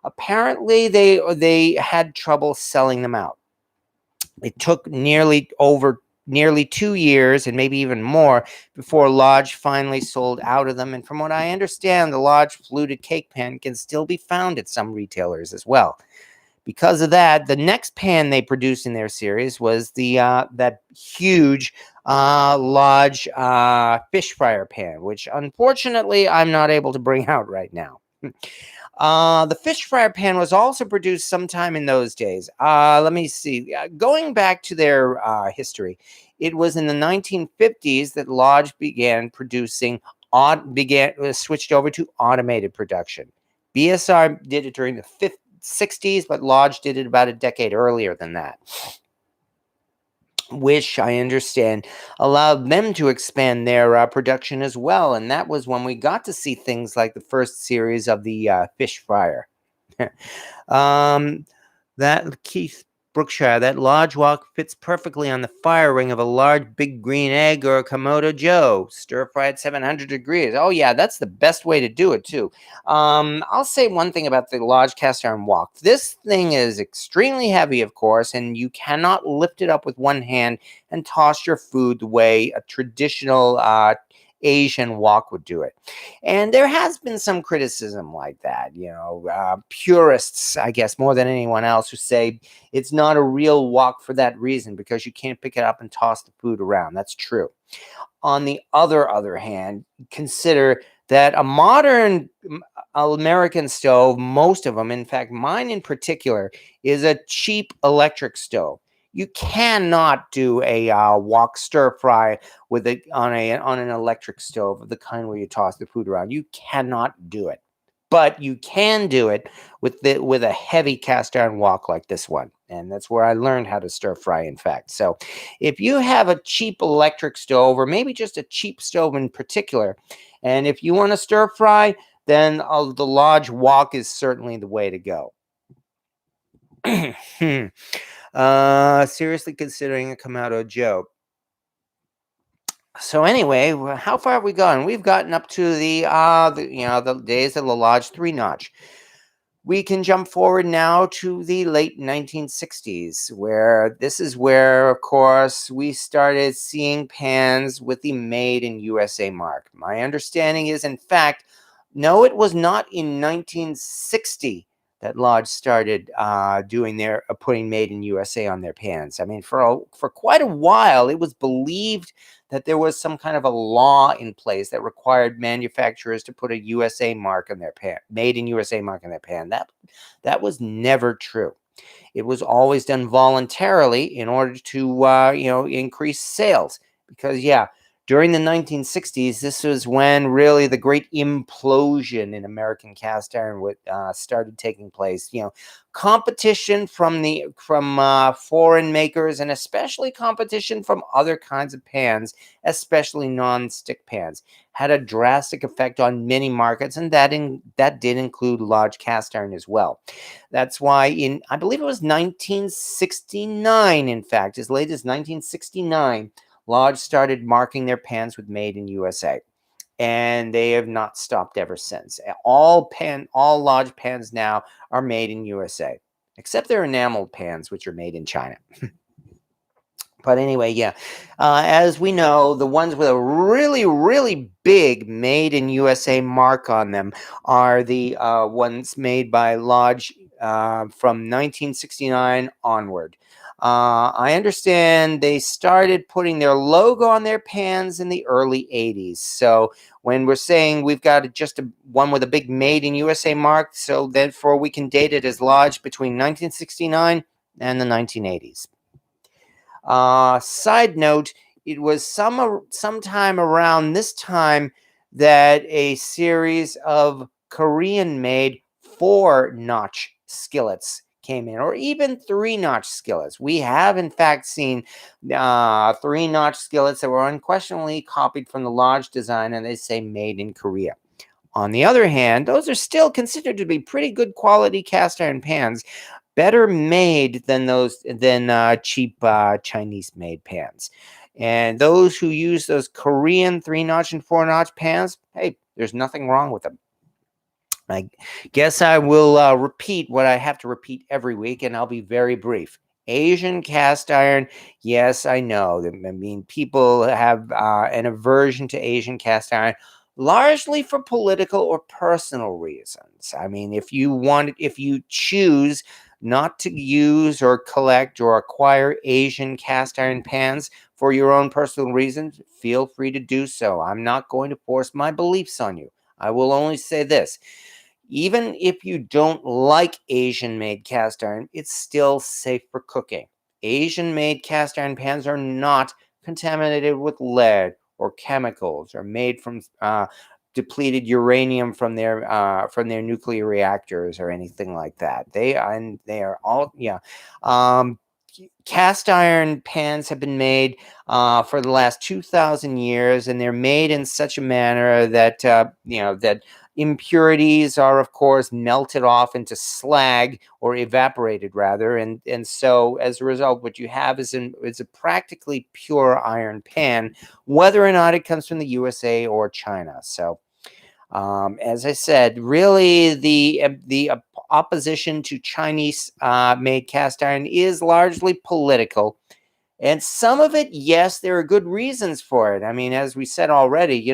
apparently they had trouble selling them out. It took nearly 2 years and maybe even more before Lodge finally sold out of them. And from what I understand, the Lodge fluted cake pan can still be found at some retailers as well. Because of that, the next pan they produced in their series was the that huge Lodge fish fryer pan, which unfortunately I'm not able to bring out right now. The fish fryer pan was also produced sometime in those days. Let me see. Going back to their history, it was in the 1950s that Lodge began producing switched over to automated production. BSR did it during the 60s, but Lodge did it about a decade earlier than that, which I understand allowed them to expand their production as well. And that was when we got to see things like the first series of the fish fryer. That Keith Brookshire, that large wok fits perfectly on the fire ring of a large big green egg or a Komodo Joe. Stir fry at 700 degrees. Oh yeah, that's the best way to do it too. I'll say one thing about the large cast iron wok. This thing is extremely heavy, of course, and you cannot lift it up with one hand and toss your food the way a traditional Asian wok would do it. And there has been some criticism like that, purists, I guess, more than anyone else, who say it's not a real wok for that reason because you can't pick it up and toss the food around. That's true. On the other hand, consider that a modern American stove, most of them, in fact, mine in particular, is a cheap electric stove. You cannot do a wok stir fry with on an electric stove, the kind where you toss the food around. You cannot do it, but you can do it with a heavy cast iron wok like this one, and that's where I learned how to stir fry. In fact, so if you have a cheap electric stove, or maybe just a cheap stove in particular, and if you want to stir fry, then the large wok is certainly the way to go. Seriously considering a Komodo Joe. So anyway, how far have we gone? We've gotten up to the days of the large 3-notch. We can jump forward now to the late 1960s, where this is where, of course, we started seeing pans with the Made in USA mark. My understanding is, in fact, no, it was not in 1960 that Lodge started putting Made in USA on their pans. I mean, for quite a while, it was believed that there was some kind of a law in place that required manufacturers to put a USA mark on their pan, Made in USA mark on their pan. That was never true. It was always done voluntarily in order to increase sales, because during the 1960s, this was when really the great implosion in American cast iron started taking place. Competition from foreign makers, and especially competition from other kinds of pans, especially non-stick pans, had a drastic effect on many markets, and that did include large cast iron as well. That's why I believe it was 1969, in fact, as late as 1969, Lodge started marking their pans with Made in USA, and they have not stopped ever since. All Lodge pans now are made in USA, except their enameled pans, which are made in China. But anyway, as we know, the ones with a really, really big Made in USA mark on them are the ones made by Lodge from 1969 onward. I understand they started putting their logo on their pans in the early 80s. So when we're saying we've got just one with a big Made in USA mark, so therefore we can date it as Lodge between 1969 and the 1980s. Side note, it was sometime around this time that a series of Korean-made 4-notch skillets came in, or even 3-notch skillets. We have, in fact, seen 3-notch skillets that were unquestionably copied from the Lodge design, and they say made in Korea. On the other hand, those are still considered to be pretty good quality cast iron pans, better made than cheap Chinese-made pans. And those who use those Korean 3-notch and 4-notch pans, hey, there's nothing wrong with them. I guess I will repeat what I have to repeat every week, and I'll be very brief. Asian cast iron, yes, I know. I mean, people have an aversion to Asian cast iron, largely for political or personal reasons. I mean, if you choose not to use or collect or acquire Asian cast iron pans for your own personal reasons, feel free to do so. I'm not going to force my beliefs on you. I will only say this. Even if you don't like Asian-made cast iron, it's still safe for cooking. Asian-made cast iron pans are not contaminated with lead or chemicals, or made from depleted uranium from their nuclear reactors or anything like that. They are all cast iron pans have been made for the last 2,000 years, and they're made in such a manner that that impurities are, of course, melted off into slag, or evaporated rather, and so as a result, what you have is a practically pure iron pan, whether or not it comes from the USA or China. So. As I said, really the opposition to Chinese made cast iron is largely political. And some of it, yes, there are good reasons for it. I mean, as we said already,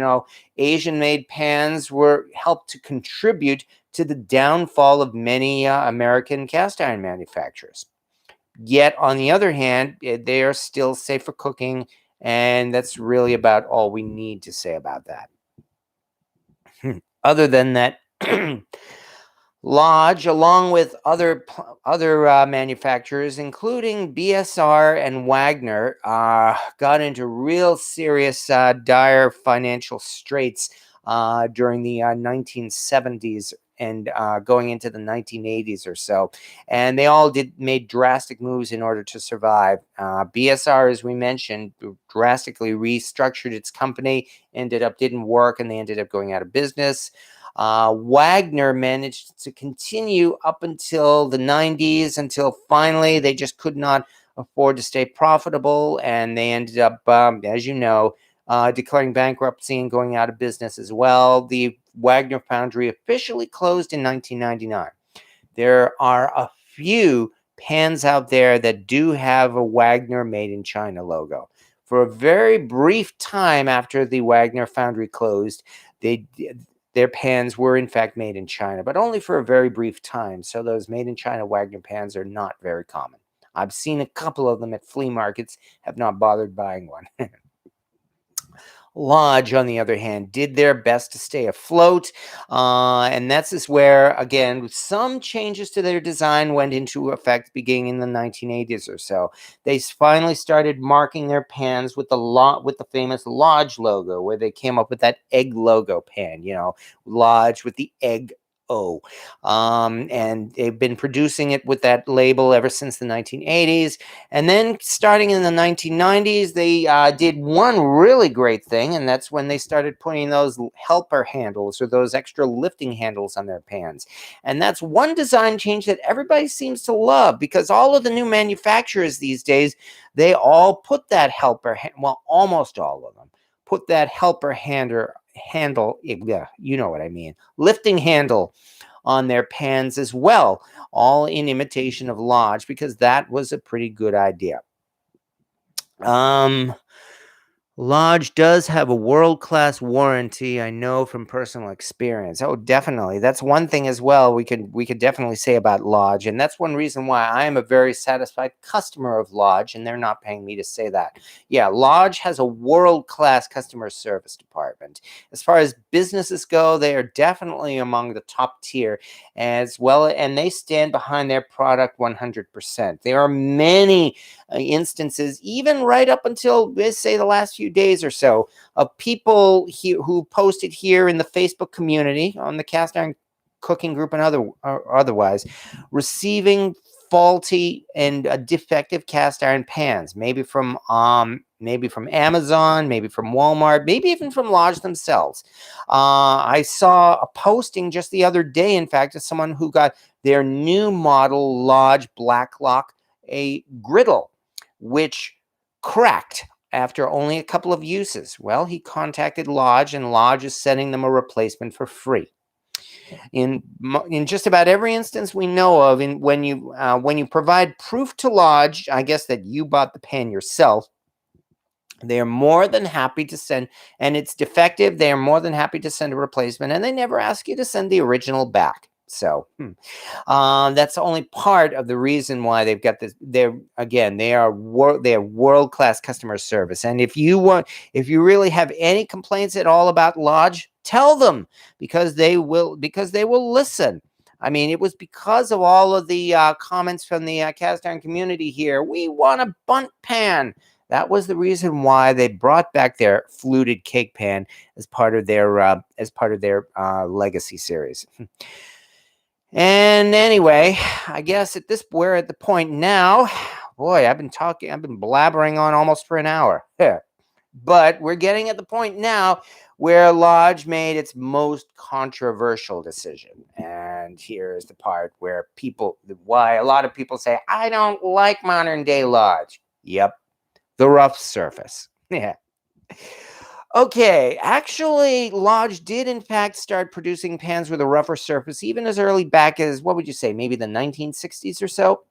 Asian made pans were helped to contribute to the downfall of many American cast iron manufacturers. Yet, on the other hand, they are still safe for cooking. And that's really about all we need to say about that. Other than that, Lodge, along with other manufacturers, including BSR and Wagner, got into real serious, dire financial straits during the 1970s and going into the 1980s or so, and they all made drastic moves in order to survive. BSR, as we mentioned, drastically restructured its company, didn't work, and they ended up going out of business. Wagner managed to continue up until the 90s, until finally they just could not afford to stay profitable, and they ended up, as you know, declaring bankruptcy and going out of business as well. The Wagner Foundry officially closed in 1999. There are a few pans out there that do have a Wagner Made in China logo. For a very brief time after the Wagner Foundry closed, their pans were in fact made in China, but only for a very brief time. So those made in China Wagner pans are not very common. I've seen a couple of them at flea markets, have not bothered buying one. Lodge, on the other hand, did their best to stay afloat. And that's where, again, some changes to their design went into effect beginning in the 1980s or so. They finally started marking their pans with the famous Lodge logo, where they came up with that egg logo pan, Lodge with the egg O. And they've been producing it with that label ever since the 1980s. And then starting in the 1990s, they did one really great thing, and that's when they started putting those helper handles, or those extra lifting handles, on their pans. And that's one design change that everybody seems to love, because all of the new manufacturers these days, they all put that almost all of them, put that helper handle, yeah, you know what I mean, lifting handle on their pans as well, all in imitation of Lodge, because that was a pretty good idea. Lodge does have a world-class warranty, I know from personal experience. Oh, definitely. That's one thing as well we could definitely say about Lodge, and that's one reason why I am a very satisfied customer of Lodge, and they're not paying me to say that. Yeah, Lodge has a world-class customer service department. As far as businesses go, they are definitely among the top tier as well, and they stand behind their product 100%. There are many instances, even right up until, let's say, the last few days or so, of people who posted here in the Facebook community, on the cast iron cooking group and otherwise, receiving faulty and defective cast iron pans, maybe from Amazon, maybe from Walmart, maybe even from Lodge themselves. I saw a posting just the other day, in fact, of someone who got their new model Lodge Blacklock, a griddle, which cracked after only a couple of uses. Well, he contacted Lodge, and Lodge is sending them a replacement for free. In just about every instance we know of, when you provide proof to Lodge, I guess, that you bought the pan yourself, they are more than happy to send, and it's defective, they are more than happy to send a replacement, and they never ask you to send the original back. So that's only part of the reason why they've got this. They have world-class customer service. And if you really have any complaints at all about Lodge, tell them, because they will listen. I mean, it was because of all of the comments from the cast iron community here. We want a bunt pan. That was the reason why they brought back their fluted cake pan as part of their legacy series. And anyway, I guess we're at the point now Boy, I've been blabbering on almost for an hour. Yeah. But we're getting at the point now where Lodge made its most controversial decision. And here's the part where why a lot of people say, I don't like modern day Lodge. Yep, the rough surface. Yeah. Okay, actually, Lodge did in fact start producing pans with a rougher surface even as early back as, what would you say, maybe the 1960s or so?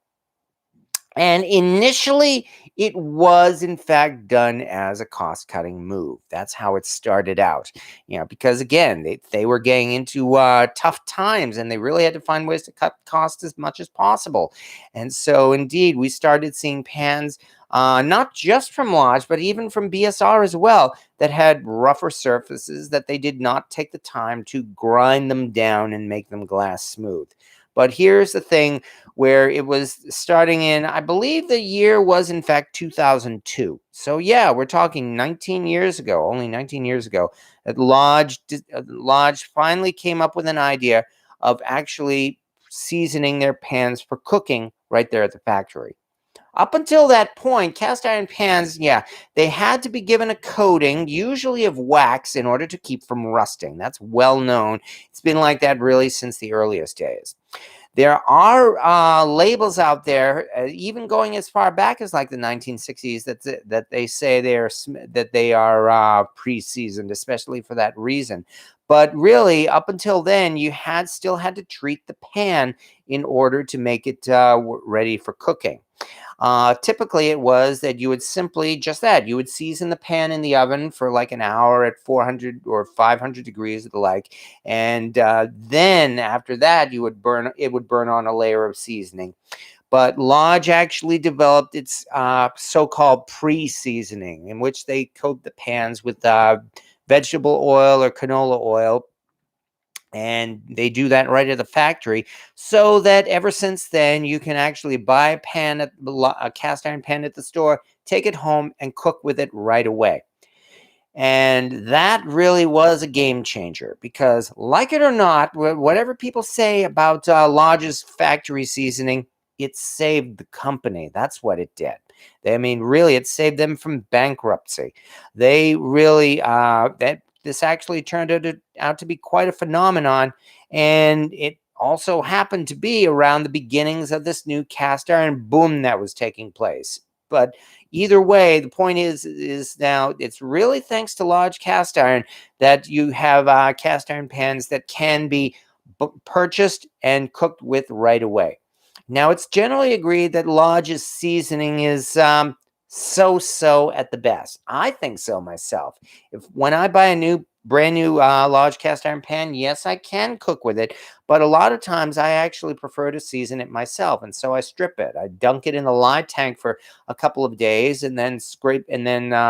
And initially, it was in fact done as a cost-cutting move. That's how it started out, because again, they were getting into tough times, and they really had to find ways to cut costs as much as possible. And so, indeed, we started seeing pans, not just from Lodge, but even from BSR as well, that had rougher surfaces that they did not take the time to grind them down and make them glass smooth. But here's the thing, where it was starting in, I believe the year was in fact 2002. So yeah, we're talking 19 years ago, only 19 years ago, that Lodge finally came up with an idea of actually seasoning their pans for cooking right there at the factory. Up until that point, cast iron pans, yeah, they had to be given a coating, usually of wax, in order to keep from rusting. That's well known. It's been like that really since the earliest days. There are labels out there, even going as far back as like the 1960s, that they say they are pre-seasoned, especially for that reason. But really, up until then, you still had to treat the pan in order to make it ready for cooking. Typically, it was that you would simply you would season the pan in the oven for like an hour at 400 or 500 degrees of the like, and then after that, it would burn on a layer of seasoning. But Lodge actually developed its so-called pre-seasoning, in which they coat the pans with vegetable oil or canola oil. And they do that right at the factory, so that ever since then, you can actually buy a cast iron pan at the store, take it home, and cook with it right away. And that really was a game changer because, like it or not, whatever people say about Lodge's factory seasoning, it saved the company. That's what it did. Really, it saved them from bankruptcy. They really, this actually turned out to be quite a phenomenon. And it also happened to be around the beginnings of this new cast iron boom that was taking place. But either way, the point is now it's really thanks to Lodge cast iron that you have cast iron pans that can be purchased and cooked with right away. Now, it's generally agreed that Lodge's seasoning is so-so at the best. I think so myself. When I buy a brand new Lodge cast iron pan, yes, I can cook with it, but a lot of times I actually prefer to season it myself, and so I strip it. I dunk it in the lye tank for a couple of days, and then scrape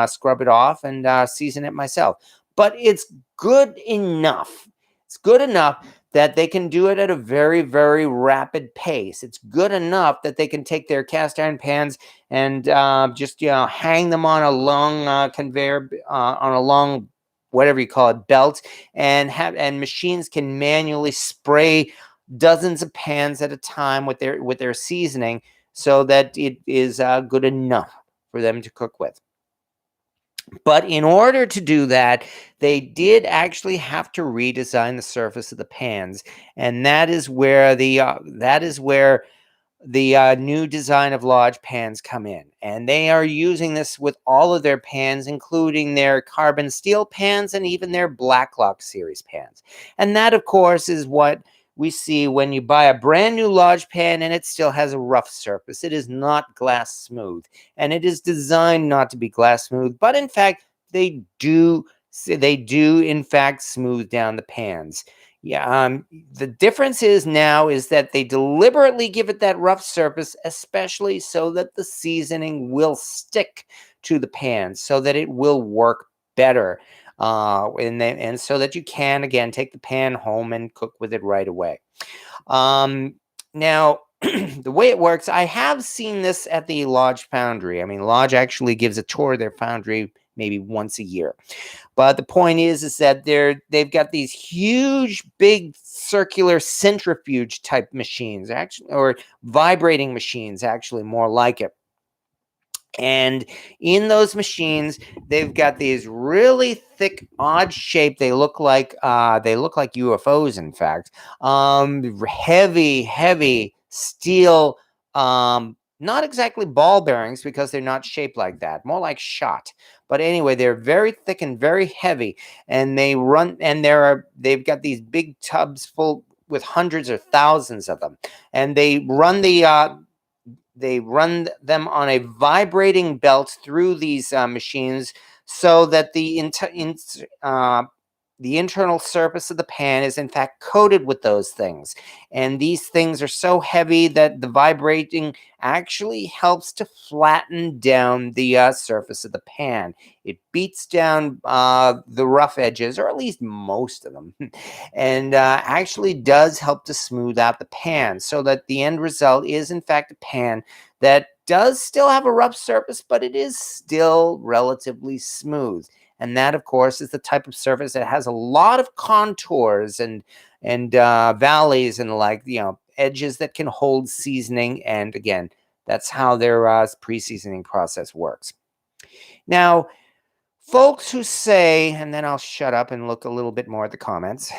scrub it off and season it myself. But it's good enough. It's good enough that they can do it at a very, very rapid pace. It's good enough that they can take their cast iron pans and just hang them on a long conveyor, on a long, whatever you call it, belt, and machines can manually spray dozens of pans at a time with their seasoning, so that it is good enough for them to cook with. But in order to do that, they did actually have to redesign the surface of the pans, and that is where the new design of Lodge pans come in. And they are using this with all of their pans, including their carbon steel pans and even their Blacklock series pans. And that, of course, is what we see when you buy a brand new Lodge pan and it still has a rough surface. It is not glass smooth, and it is designed not to be glass smooth, but in fact, they do in fact smooth down the pans. Yeah, the difference is that they deliberately give it that rough surface, especially so that the seasoning will stick to the pan, so that it will work better, and so that you can again take the pan home and cook with it right away. Now, the way it works, I have seen this at the Lodge Foundry. Lodge actually gives a tour of their foundry maybe once a year. But the point is that they've got these huge, big circular centrifuge type machines, actually, or vibrating machines, actually, more like it. And in those machines, they've got these really thick, odd shape. They look like UFOs. In fact, heavy steel. Not exactly ball bearings because they're not shaped like that. More like shot. But anyway, they're very thick and very heavy, and they run. And they've got these big tubs full with hundreds or thousands of them, and they run them on a vibrating belt through these machines so that the internal surface of the pan is in fact coated with those things. And these things are so heavy that the vibrating actually helps to flatten down the surface of the pan. It beats down the rough edges, or at least most of them, and actually does help to smooth out the pan so that the end result is in fact a pan that does still have a rough surface, but it is still relatively smooth. And that, of course, is the type of surface that has a lot of contours and valleys and edges that can hold seasoning. And again, that's how their pre-seasoning process works. Now, folks who say, and then I'll shut up and look a little bit more at the comments.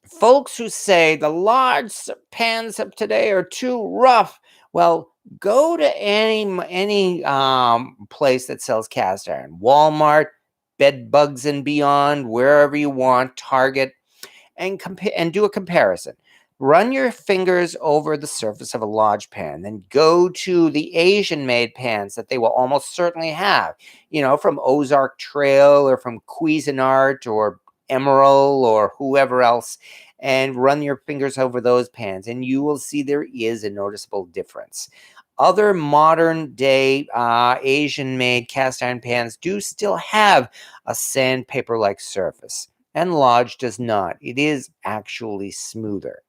Folks who say the large pans of today are too rough. Well, go to any place that sells cast iron, Walmart, Bed Bugs and Beyond, wherever you want, Target, and do a comparison. Run your fingers over the surface of a large pan, then go to the Asian-made pans that they will almost certainly have, from Ozark Trail or from Cuisinart or Emerald or whoever else, and run your fingers over those pans, and you will see there is a noticeable difference. Other modern day Asian-made cast iron pans do still have a sandpaper-like surface, and Lodge does not. It is actually smoother.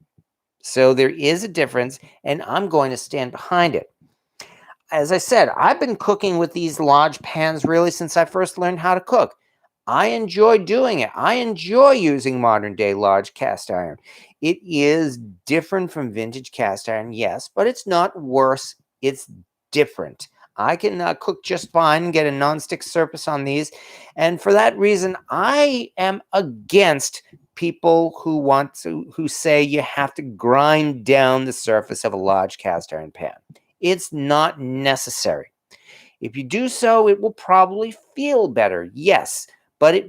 So there is a difference, and I'm going to stand behind it. As I said, I've been cooking with these Lodge pans really since I first learned how to cook. I enjoy doing it. I enjoy using modern day Lodge cast iron. It is different from vintage cast iron, yes, but it's not worse. It's different. I can cook just fine and get a nonstick surface on these. And for that reason, I am against people who say you have to grind down the surface of a Lodge cast iron pan. It's not necessary. If you do so, it will probably feel better, yes, but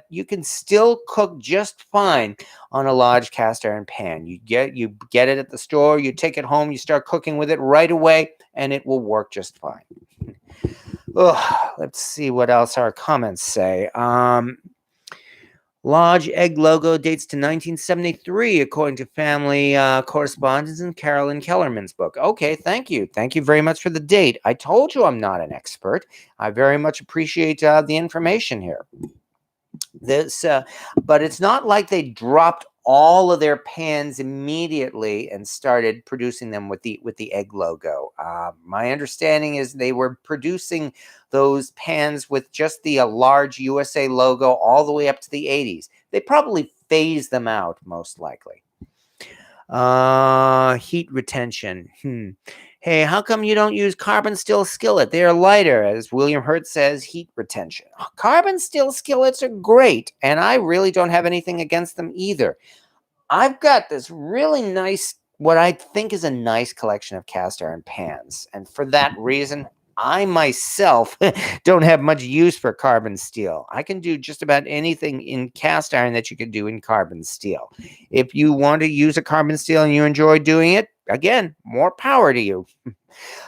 you can still cook just fine on a Lodge cast iron pan. You get it at the store, you take it home, you start cooking with it right away, and it will work just fine. Let's see what else our comments say. Lodge egg logo dates to 1973, according to family correspondence in Carolyn Kellerman's book. Okay, thank you. Thank you very much for the date. I told you I'm not an expert. I very much appreciate the information here. But it's not like they dropped all of their pans immediately and started producing them with the egg logo. My understanding is they were producing those pans with just the large USA logo all the way up to the 80s. They probably phased them out, most likely. Heat retention. Hey, how come you don't use carbon steel skillet? They are lighter, as William Hurt says, heat retention. Carbon steel skillets are great, and I really don't have anything against them either. I've got this really nice, what I think is a nice collection of cast iron pans, and for that reason, I myself don't have much use for carbon steel. I can do just about anything in cast iron that you can do in carbon steel. If you want to use a carbon steel and you enjoy doing it, again, more power to you.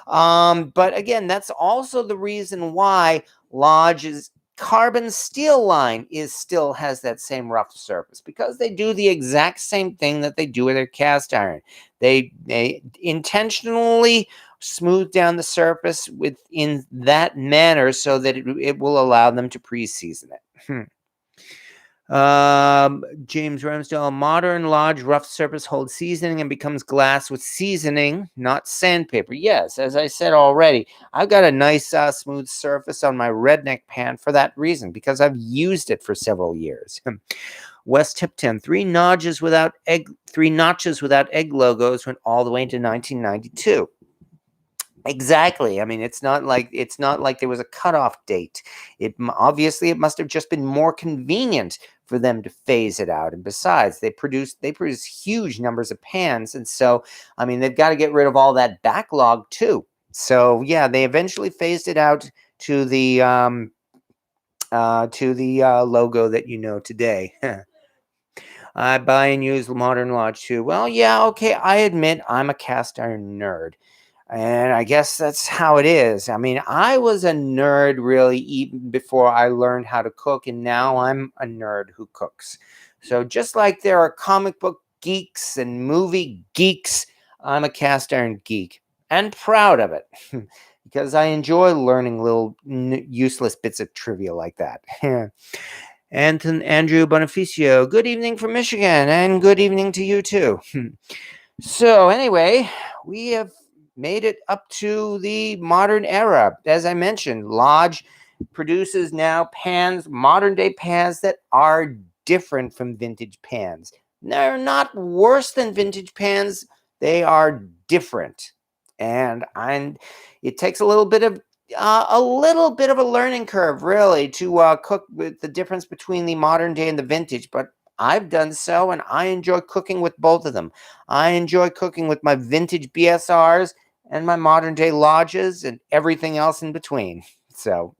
But again, that's also the reason why Lodge's carbon steel line still has that same rough surface, because they do the exact same thing that they do with their cast iron. They intentionally smooth down the surface in that manner so that it will allow them to pre-season it. James Ramsdale, modern Lodge rough surface holds seasoning and becomes glass with seasoning, not sandpaper. Yes, as I said already, I've got a nice smooth surface on my redneck pan for that reason, because I've used it for several years. West Tipton, three notches without egg logos went all the way into 1992. Exactly. I mean, it's not like there was a cutoff date. Obviously it must have just been more convenient for them to phase it out. And besides, they produce huge numbers of pans, and so I mean they've got to get rid of all that backlog too. So yeah, they eventually phased it out to the logo that you know today. I buy and use modern Lodge too. Well, yeah, okay. I admit I'm a cast iron nerd. And I guess that's how it is. I mean, I was a nerd really even before I learned how to cook, and now I'm a nerd who cooks. So just like there are comic book geeks and movie geeks, I'm a cast iron geek and proud of it because I enjoy learning little useless bits of trivia like that. Andrew Bonificio, good evening from Michigan, and good evening to you too. So anyway, we have made it up to the modern era. As I mentioned, Lodge produces now pans, modern day pans that are different from vintage pans. They're not worse than vintage pans. They are different, and it takes a little bit of a learning curve, really, to cook with the difference between the modern day and the vintage. But I've done so, and I enjoy cooking with both of them. I enjoy cooking with my vintage BSRs and my modern day lodges and everything else in between. So,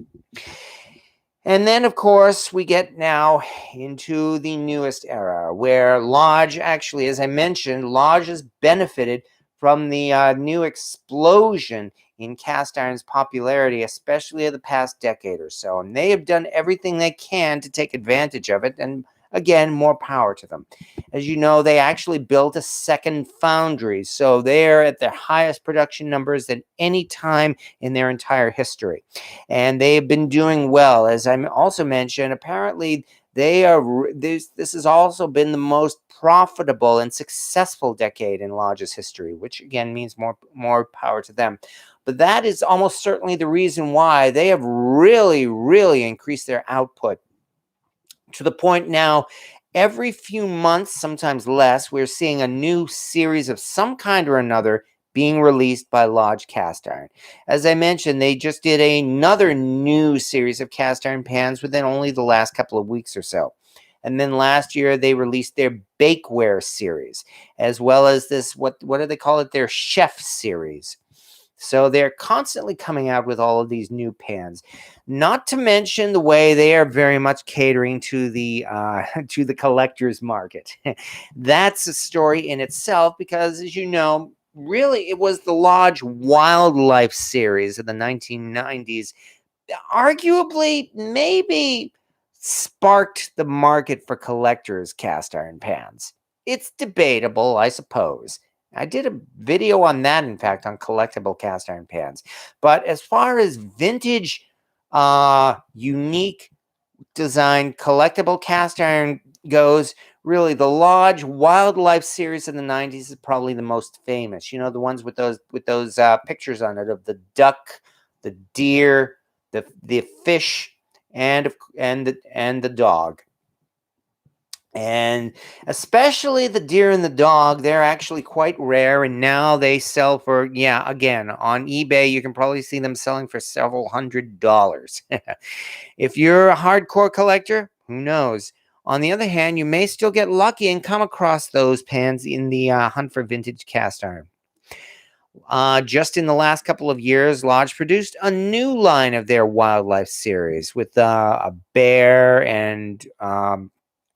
and then of course we get now into the newest era where Lodge actually, as I mentioned, Lodge has benefited from the new explosion in cast iron's popularity, especially of the past decade or so. And they have done everything they can to take advantage of it. And again, more power to them. As you know, they actually built a second foundry. So they're at their highest production numbers than any time in their entire history. And they have been doing well. As I also mentioned, apparently this has also been the most profitable and successful decade in Lodge's history, which again means more power to them. But that is almost certainly the reason why they have really, really increased their output to the point now every few months, sometimes less, we're seeing a new series of some kind or another being released by Lodge Cast Iron. As I mentioned, they just did another new series of cast iron pans within only the last couple of weeks or so. And then last year they released their bakeware series, as well as this, what do they call it? Their chef series. So they're constantly coming out with all of these new pans. Not to mention the way they are very much catering to the to the collector's market. That's a story in itself because, as you know, really it was the Lodge Wildlife series of the 1990s, arguably maybe sparked the market for collectors' cast iron pans. It's debatable, I suppose. I did a video on that, in fact, on collectible cast iron pans. But as far as vintage, unique design collectible cast iron goes, really the Lodge Wildlife series in the 90s is probably the most famous. You know, the ones with those pictures on it of the duck, the deer, the fish, and the dog. And especially the deer and the dog, they're actually quite rare. And now they sell for, yeah, again, on eBay, you can probably see them selling for several $100s. If you're a hardcore collector, who knows? On the other hand, you may still get lucky and come across those pans in the hunt for vintage cast iron. Just in the last couple of years, Lodge produced a new line of their wildlife series with a bear and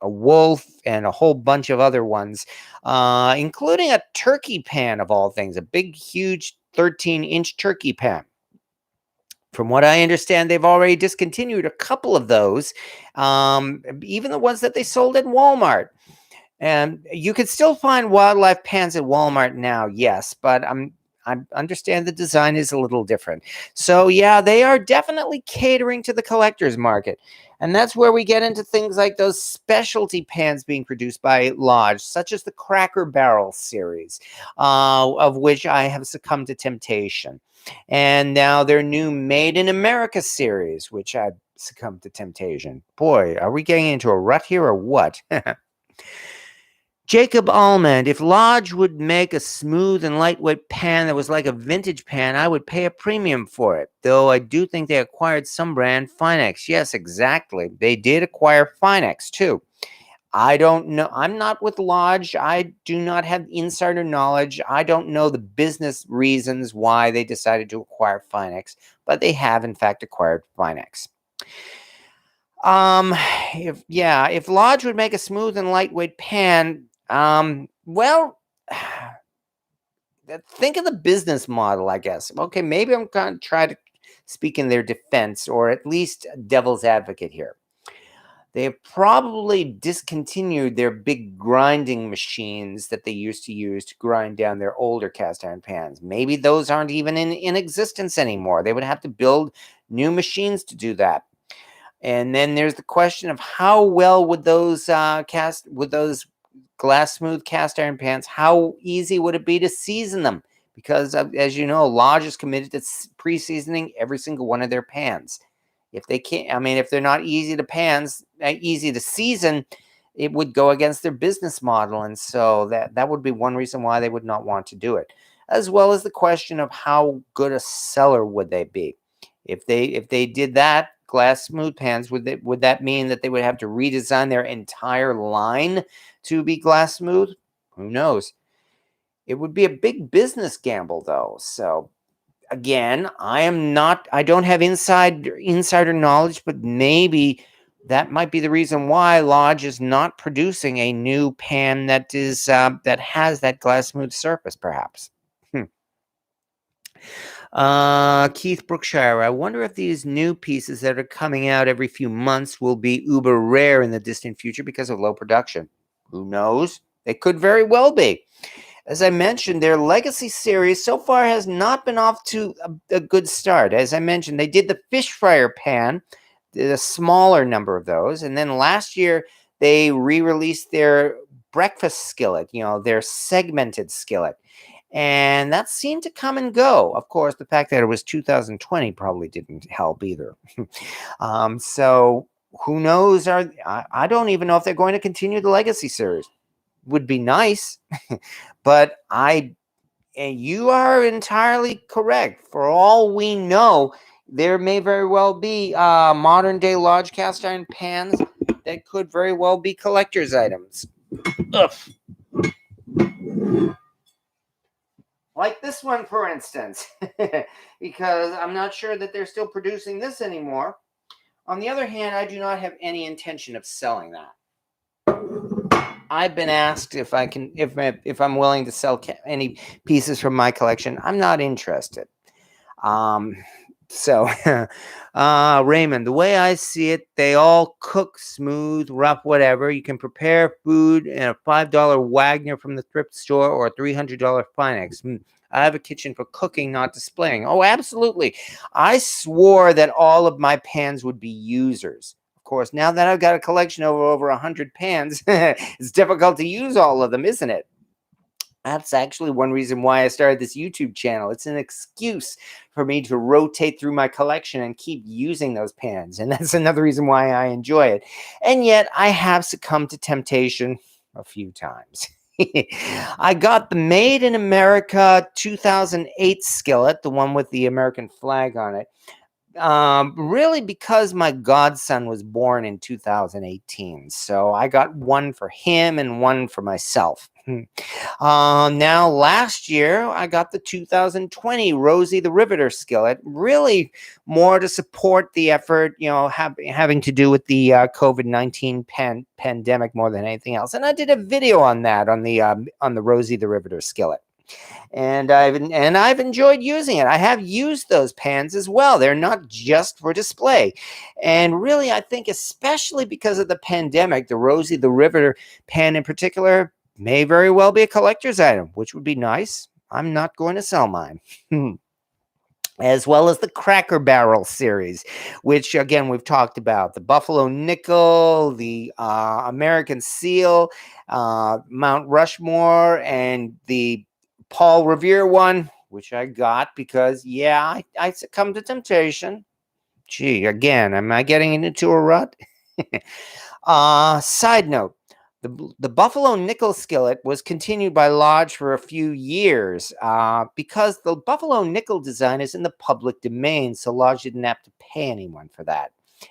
a wolf and a whole bunch of other ones, including a turkey pan of all things, a big, huge 13-inch turkey pan. From what I understand, they've already discontinued a couple of those, even the ones that they sold at Walmart. And you can still find wildlife pans at Walmart now, yes, but I understand the design is a little different. So yeah, they are definitely catering to the collector's market. And that's where we get into things like those specialty pans being produced by Lodge, such as the Cracker Barrel series, of which I have succumbed to temptation. And now their new Made in America series, which I've succumbed to temptation. Boy, are we getting into a rut here or what? Jacob Almond, if Lodge would make a smooth and lightweight pan that was like a vintage pan, I would pay a premium for it. Though I do think they acquired some brand, Finex. Yes, exactly. They did acquire Finex too. I don't know. I'm not with Lodge. I do not have insider knowledge. I don't know the business reasons why they decided to acquire Finex, but they have in fact acquired Finex. If Lodge would make a smooth and lightweight pan, well, think of the business model, I guess. Okay, maybe I'm going to try to speak in their defense, or at least devil's advocate here. They have probably discontinued their big grinding machines that they used to use to grind down their older cast iron pans. Maybe those aren't even in existence anymore. They would have to build new machines to do that. And then there's the question of how well would those glass smooth cast iron pans, how easy would it be to season them? Because as you know, Lodge is committed to pre-seasoning every single one of their pans. If they can't, I mean, if they're not easy to season, it would go against their business model. And so that would be one reason why they would not want to do it, as well as the question of how good a seller would they be. If they did that, glass smooth pans, would that mean that they would have to redesign their entire line to be glass smooth? Who knows? It would be a big business gamble, though. So again, I don't have insider knowledge, but maybe that might be the reason why Lodge is not producing a new pan that is that has that glass smooth surface, perhaps. Keith Brookshire, I wonder if these new pieces that are coming out every few months will be uber rare in the distant future because of low production. Who knows? They could very well be. As I mentioned, their legacy series so far has not been off to a good start. As I mentioned, they did the fish fryer pan, did a smaller number of those. And then last year, they re-released their breakfast skillet, their segmented skillet. And that seemed to come and go. Of course, the fact that it was 2020 probably didn't help either. So who knows? I don't even know if they're going to continue the legacy series. Would be nice, but you are entirely correct. For all we know, there may very well be modern day Lodge cast iron pans that could very well be collector's items. Ugh. Like this one, for instance, because I'm not sure that they're still producing this anymore. On the other hand, I do not have any intention of selling that. I've been asked if I'm willing to sell any pieces from my collection. I'm not interested. So, Raymond, the way I see it, they all cook smooth, rough, whatever. You can prepare food in a $5 Wagner from the thrift store or a $300 Finex. I have a kitchen for cooking, not displaying. Oh, absolutely. I swore that all of my pans would be users. Of course, now that I've got a collection of over 100 pans, it's difficult to use all of them, isn't it? That's actually one reason why I started this YouTube channel. It's an excuse for me to rotate through my collection and keep using those pans. And that's another reason why I enjoy it. And yet I have succumbed to temptation a few times. I got the Made in America 2008 skillet, the one with the American flag on it. Really because my godson was born in 2018. So I got one for him and one for myself. Now last year I got the 2020 Rosie the Riveter skillet, really more to support the effort, having to do with the COVID-19 pandemic more than anything else. And I did a video on that on the Rosie the Riveter skillet. And I've enjoyed using it. I have used those pans as well. They're not just for display. And really, I think especially because of the pandemic, the Rosie the Riveter pan in particular may very well be a collector's item, which would be nice. I'm not going to sell mine. As well as the Cracker Barrel series, which again we've talked about, the Buffalo Nickel, the American Seal, Mount Rushmore, and the Paul Revere one, which I got because I succumbed to temptation. Gee, again, am I getting into a rut? Side note, The Buffalo nickel skillet was continued by Lodge for a few years because the Buffalo nickel design is in the public domain, so Lodge didn't have to pay anyone for that.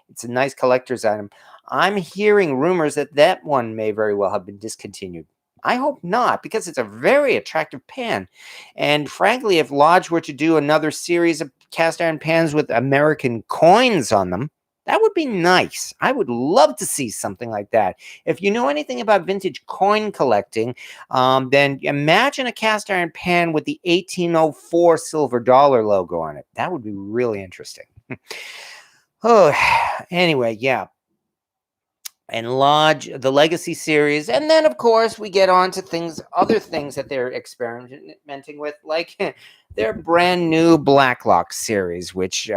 It's a nice collector's item. I'm hearing rumors that that one may very well have been discontinued. I hope not, because it's a very attractive pan. And frankly, if Lodge were to do another series of cast iron pans with American coins on them, that would be nice. I would love to see something like that. If you know anything about vintage coin collecting, then imagine a cast iron pan with the 1804 silver dollar logo on it. That would be really interesting. Oh, anyway, yeah. And Lodge, the Legacy series, and then of course we get on to other things that they're experimenting with, like their brand new Blacklock series, which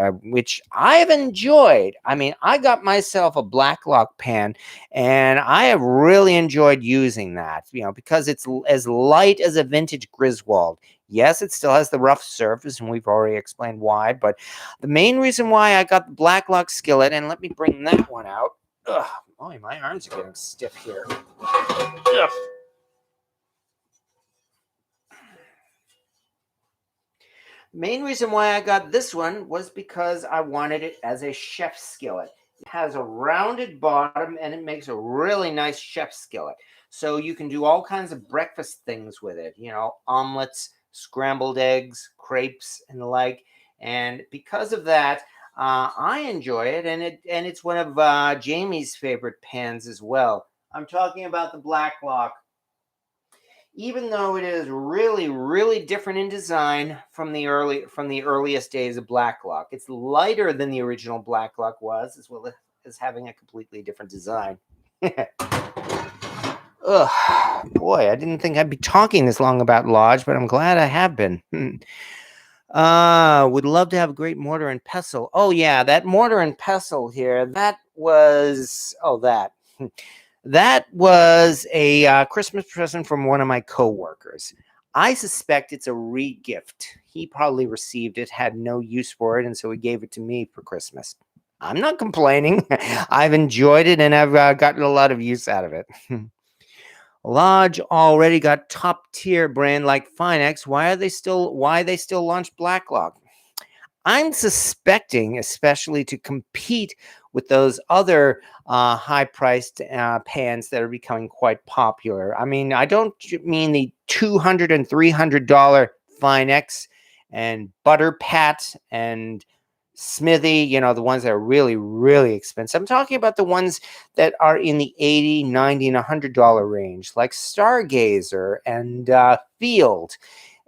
I've enjoyed. I mean, I got myself a Blacklock pan, and I have really enjoyed using that. Because it's as light as a vintage Griswold. Yes, it still has the rough surface, and we've already explained why. But the main reason why I got the Blacklock skillet, and let me bring that one out. Ugh, boy, my arms are getting stiff here. Ugh. Main reason why I got this one was because I wanted it as a chef skillet. It has a rounded bottom and it makes a really nice chef skillet. So you can do all kinds of breakfast things with it, omelets, scrambled eggs, crepes, and the like. And because of that, I enjoy it, and it's one of Jamie's favorite pans as well. I'm talking about the Blacklock. Even though it is really, really different in design from the earliest days of Blacklock, it's lighter than the original Blacklock was, as well as having a completely different design. Ugh, boy, I didn't think I'd be talking this long about Lodge, but I'm glad I have been. Would love to have a great mortar and pestle. Oh yeah, that mortar and pestle here. That was that was a Christmas present from one of my coworkers. I suspect it's a re-gift. He probably received it, had no use for it, and so he gave it to me for Christmas. I'm not complaining. I've enjoyed it, and I've gotten a lot of use out of it. Lodge already got top tier brand like Finex. Why they still launch Blacklock? I'm suspecting, especially to compete with those other high-priced pans that are becoming quite popular. I mean, I don't mean the $200 and $300 Finex and Butter Pat and Smithy, the ones that are really, really expensive. I'm talking about the ones that are in the $80, $90, and $100 range, like Stargazer and Field.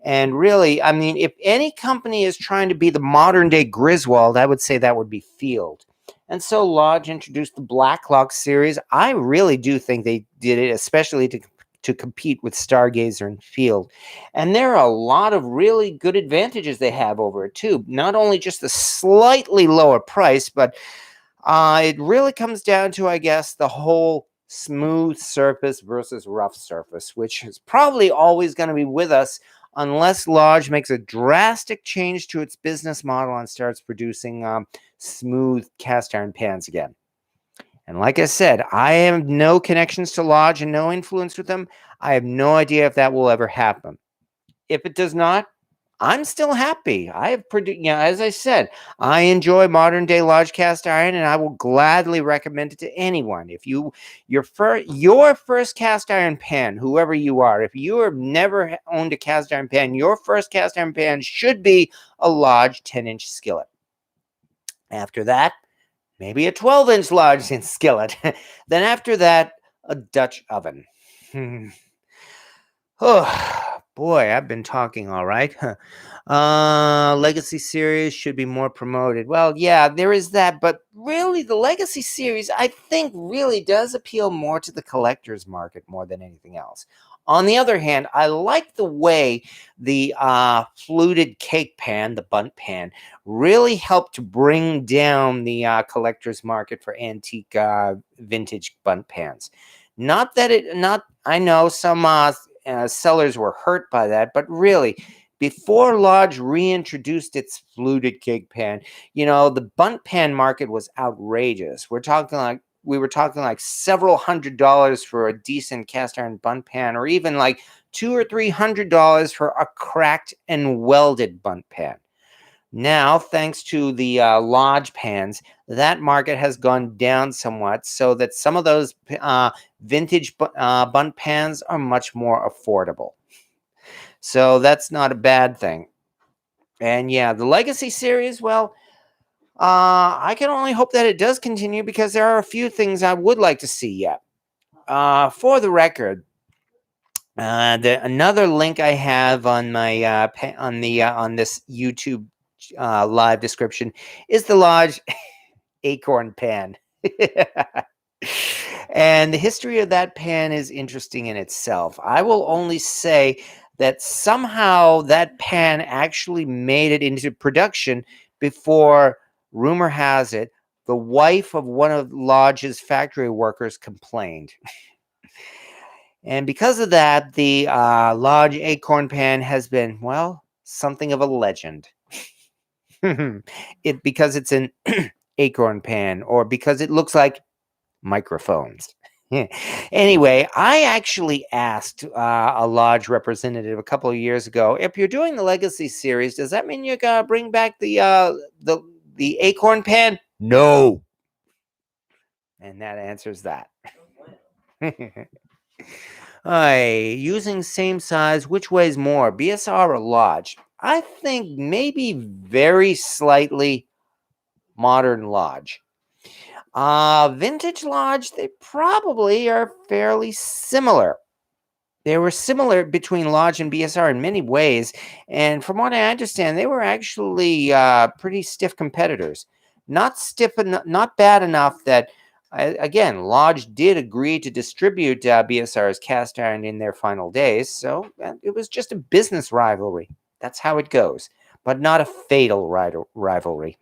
And really, I mean, if any company is trying to be the modern day Griswold, I would say that would be Field. And so Lodge introduced the Blacklock series. I really do think they did it, especially to compete with Stargazer and Field. And there are a lot of really good advantages they have over it, too. Not only just the slightly lower price, but it really comes down to, I guess, the whole smooth surface versus rough surface, which is probably always going to be with us unless Lodge makes a drastic change to its business model and starts producing smooth cast iron pans again. And like I said, I have no connections to Lodge and no influence with them. I have no idea if that will ever happen. If it does not, I'm still happy. I have as I said, I enjoy modern day Lodge cast iron, and I will gladly recommend it to anyone. If your first cast iron pan, whoever you are, if you have never owned a cast iron pan, your first cast iron pan should be a Lodge 10-inch skillet. After that, maybe a 12-inch Lodge skillet. Then after that, a Dutch oven. Oh, boy, I've been talking all right. Legacy series should be more promoted. Well, yeah, there is that, but really the Legacy series, I think, really does appeal more to the collector's market more than anything else. On the other hand, I like the way the fluted cake pan, the bunt pan, really helped to bring down the collector's market for antique vintage bunt pans. I know some sellers were hurt by that, but really, before Lodge reintroduced its fluted cake pan, the bunt pan market was outrageous. We're talking like we were talking like several $100s for a decent cast iron bundt pan, or even like $200 or $300 for a cracked and welded bundt pan. Now, thanks to the Lodge pans, that market has gone down somewhat, so that some of those vintage bundt pans are much more affordable. So that's not a bad thing. And yeah, the Legacy series, well, I can only hope that it does continue, because there are a few things I would like to see yet. For the record, another link I have on my on this YouTube live description is the Lodge acorn pan. And the history of that pan is interesting in itself. I will only say that somehow that pan actually made it into production before, rumor has it, the wife of one of Lodge's factory workers complained. And because of that, the Lodge acorn pan has been, well, something of a legend. Because it's an acorn pan, or because it looks like microphones. Anyway, I actually asked a Lodge representative a couple of years ago, if you're doing the Legacy series, does that mean you're gonna bring back the acorn pan? No. And that answers that. Using same size, which weighs more, BSR or Lodge? I think maybe very slightly modern Lodge. Vintage Lodge, they probably are fairly similar. They were similar between Lodge and BSR in many ways, and from what I understand, they were actually pretty stiff competitors. Not bad enough that, again, Lodge did agree to distribute BSR's cast iron in their final days, so it was just a business rivalry. That's how it goes, but not a fatal rivalry.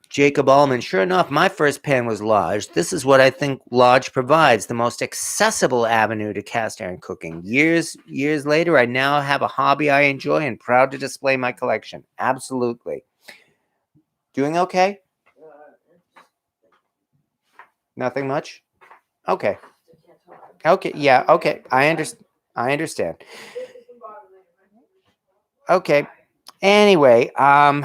Jacob Allman, sure enough, my first pan was Lodge. This is what I think Lodge provides, the most accessible avenue to cast iron cooking. Years later, I now have a hobby I enjoy and proud to display my collection. Absolutely. Doing okay? Nothing much? Okay. Okay, yeah, okay. I understand. Okay. Anyway, all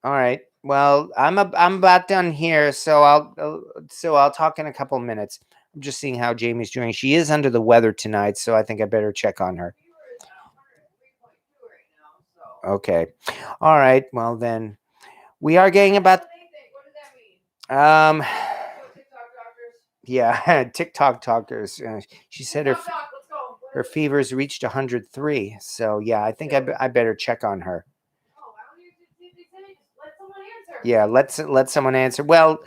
right. Well, I'm about done here, so I'll talk in a couple minutes. I'm just seeing how Jamie's doing. She is under the weather tonight, so I think I better check on her. Okay. All right. Well, then we are getting about yeah, TikTok talkers. She said her fever's reached 103. So yeah, I think I better check on her. Yeah, let someone answer. Well,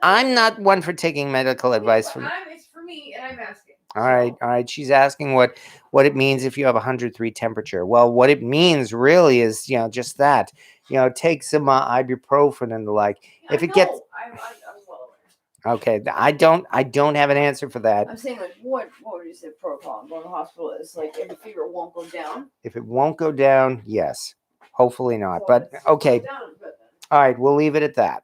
I'm not one for taking medical advice from. It's for me, and I'm asking. All right. She's asking what it means if you have 103 temperature. Well, what it means really is, just that. Take some ibuprofen and the like. If it gets. I'm well aware. Okay, I don't have an answer for that. I'm saying, like, what would you say protocol going to the hospital is, like, if the fever won't go down? If it won't go down, yes. Hopefully not. But okay. All right, we'll leave it at that.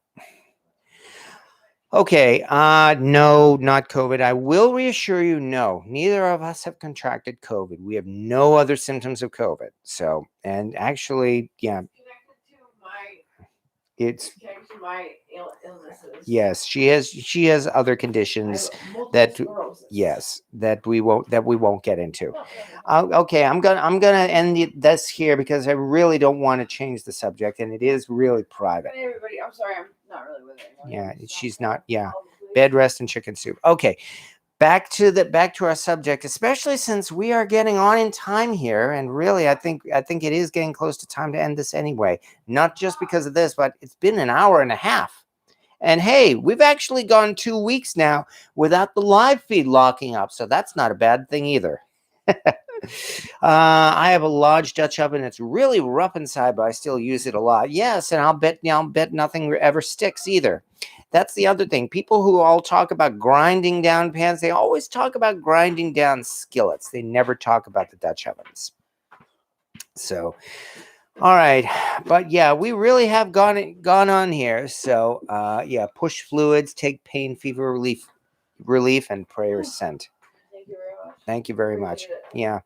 Okay, no, not COVID. I will reassure you, no, neither of us have contracted COVID. We have no other symptoms of COVID. So, and actually, yeah. It's my illnesses. Yes, she has other conditions that we won't get into. Okay, I'm gonna end this here because I really don't want to change the subject, and it is really private. Hey everybody, I'm sorry, I'm not really with it. Yeah, she's not. Yeah, bed rest and chicken soup. Okay. Back to our subject, especially since we are getting on in time here, and really, I think it is getting close to time to end this anyway. Not just because of this, but it's been an hour and a half, and hey, we've actually gone 2 weeks now without the live feed locking up, so that's not a bad thing either. I have a Lodge Dutch oven. It's really rough inside, but I still use it a lot. Yes, and I'll bet nothing ever sticks either. That's the other thing. People who all talk about grinding down pans, they always talk about grinding down skillets. They never talk about the Dutch ovens. So, All right, but yeah, we really have gone on here. So yeah, push fluids, take pain, fever relief, and prayers sent. Thank you very much. Thank you very much. Appreciate it. Yeah.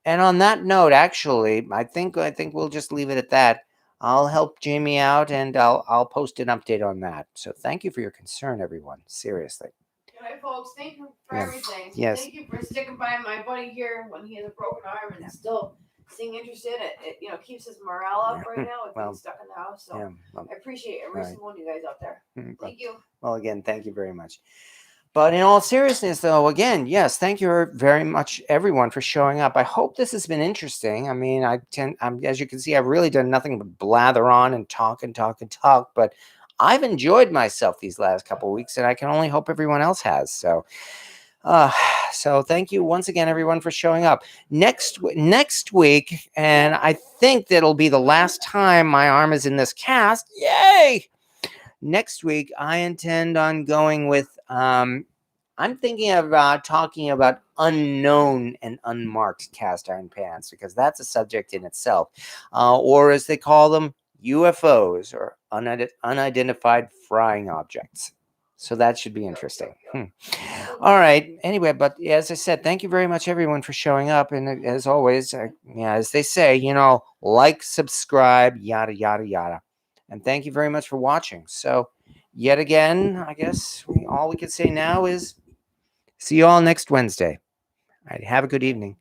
And on that note, actually, I think we'll just leave it at that. I'll help Jamie out, and I'll post an update on that. So thank you for your concern, everyone. Seriously. All right, folks. Thank you for Yeah. everything. Yes. Thank you for sticking by my buddy here when he has a broken arm and still staying interested. It keeps his morale up right now with being stuck in the house. So Yeah. I appreciate every single one of you guys out there. Thank you. Well, again, thank you very much. But in all seriousness, though, again, yes, thank you very much, everyone, for showing up. I hope this has been interesting. I mean, as you can see, I've really done nothing but blather on and talk and talk and talk. But I've enjoyed myself these last couple of weeks, and I can only hope everyone else has. So, so thank you once again, everyone, for showing up. Next week, and I think that'll be the last time my arm is in this cast. Yay! Next week, I intend on going with, I'm thinking about talking about unknown and unmarked cast iron pans, because that's a subject in itself. Or as they call them, UFOs, or unidentified flying objects. So that should be interesting. All right. Anyway, but as I said, thank you very much, everyone, for showing up. And as always, as they say, like, subscribe, yada, yada, yada. And thank you very much for watching. So, yet again, I guess all we can say now is see you all next Wednesday. All right, have a good evening.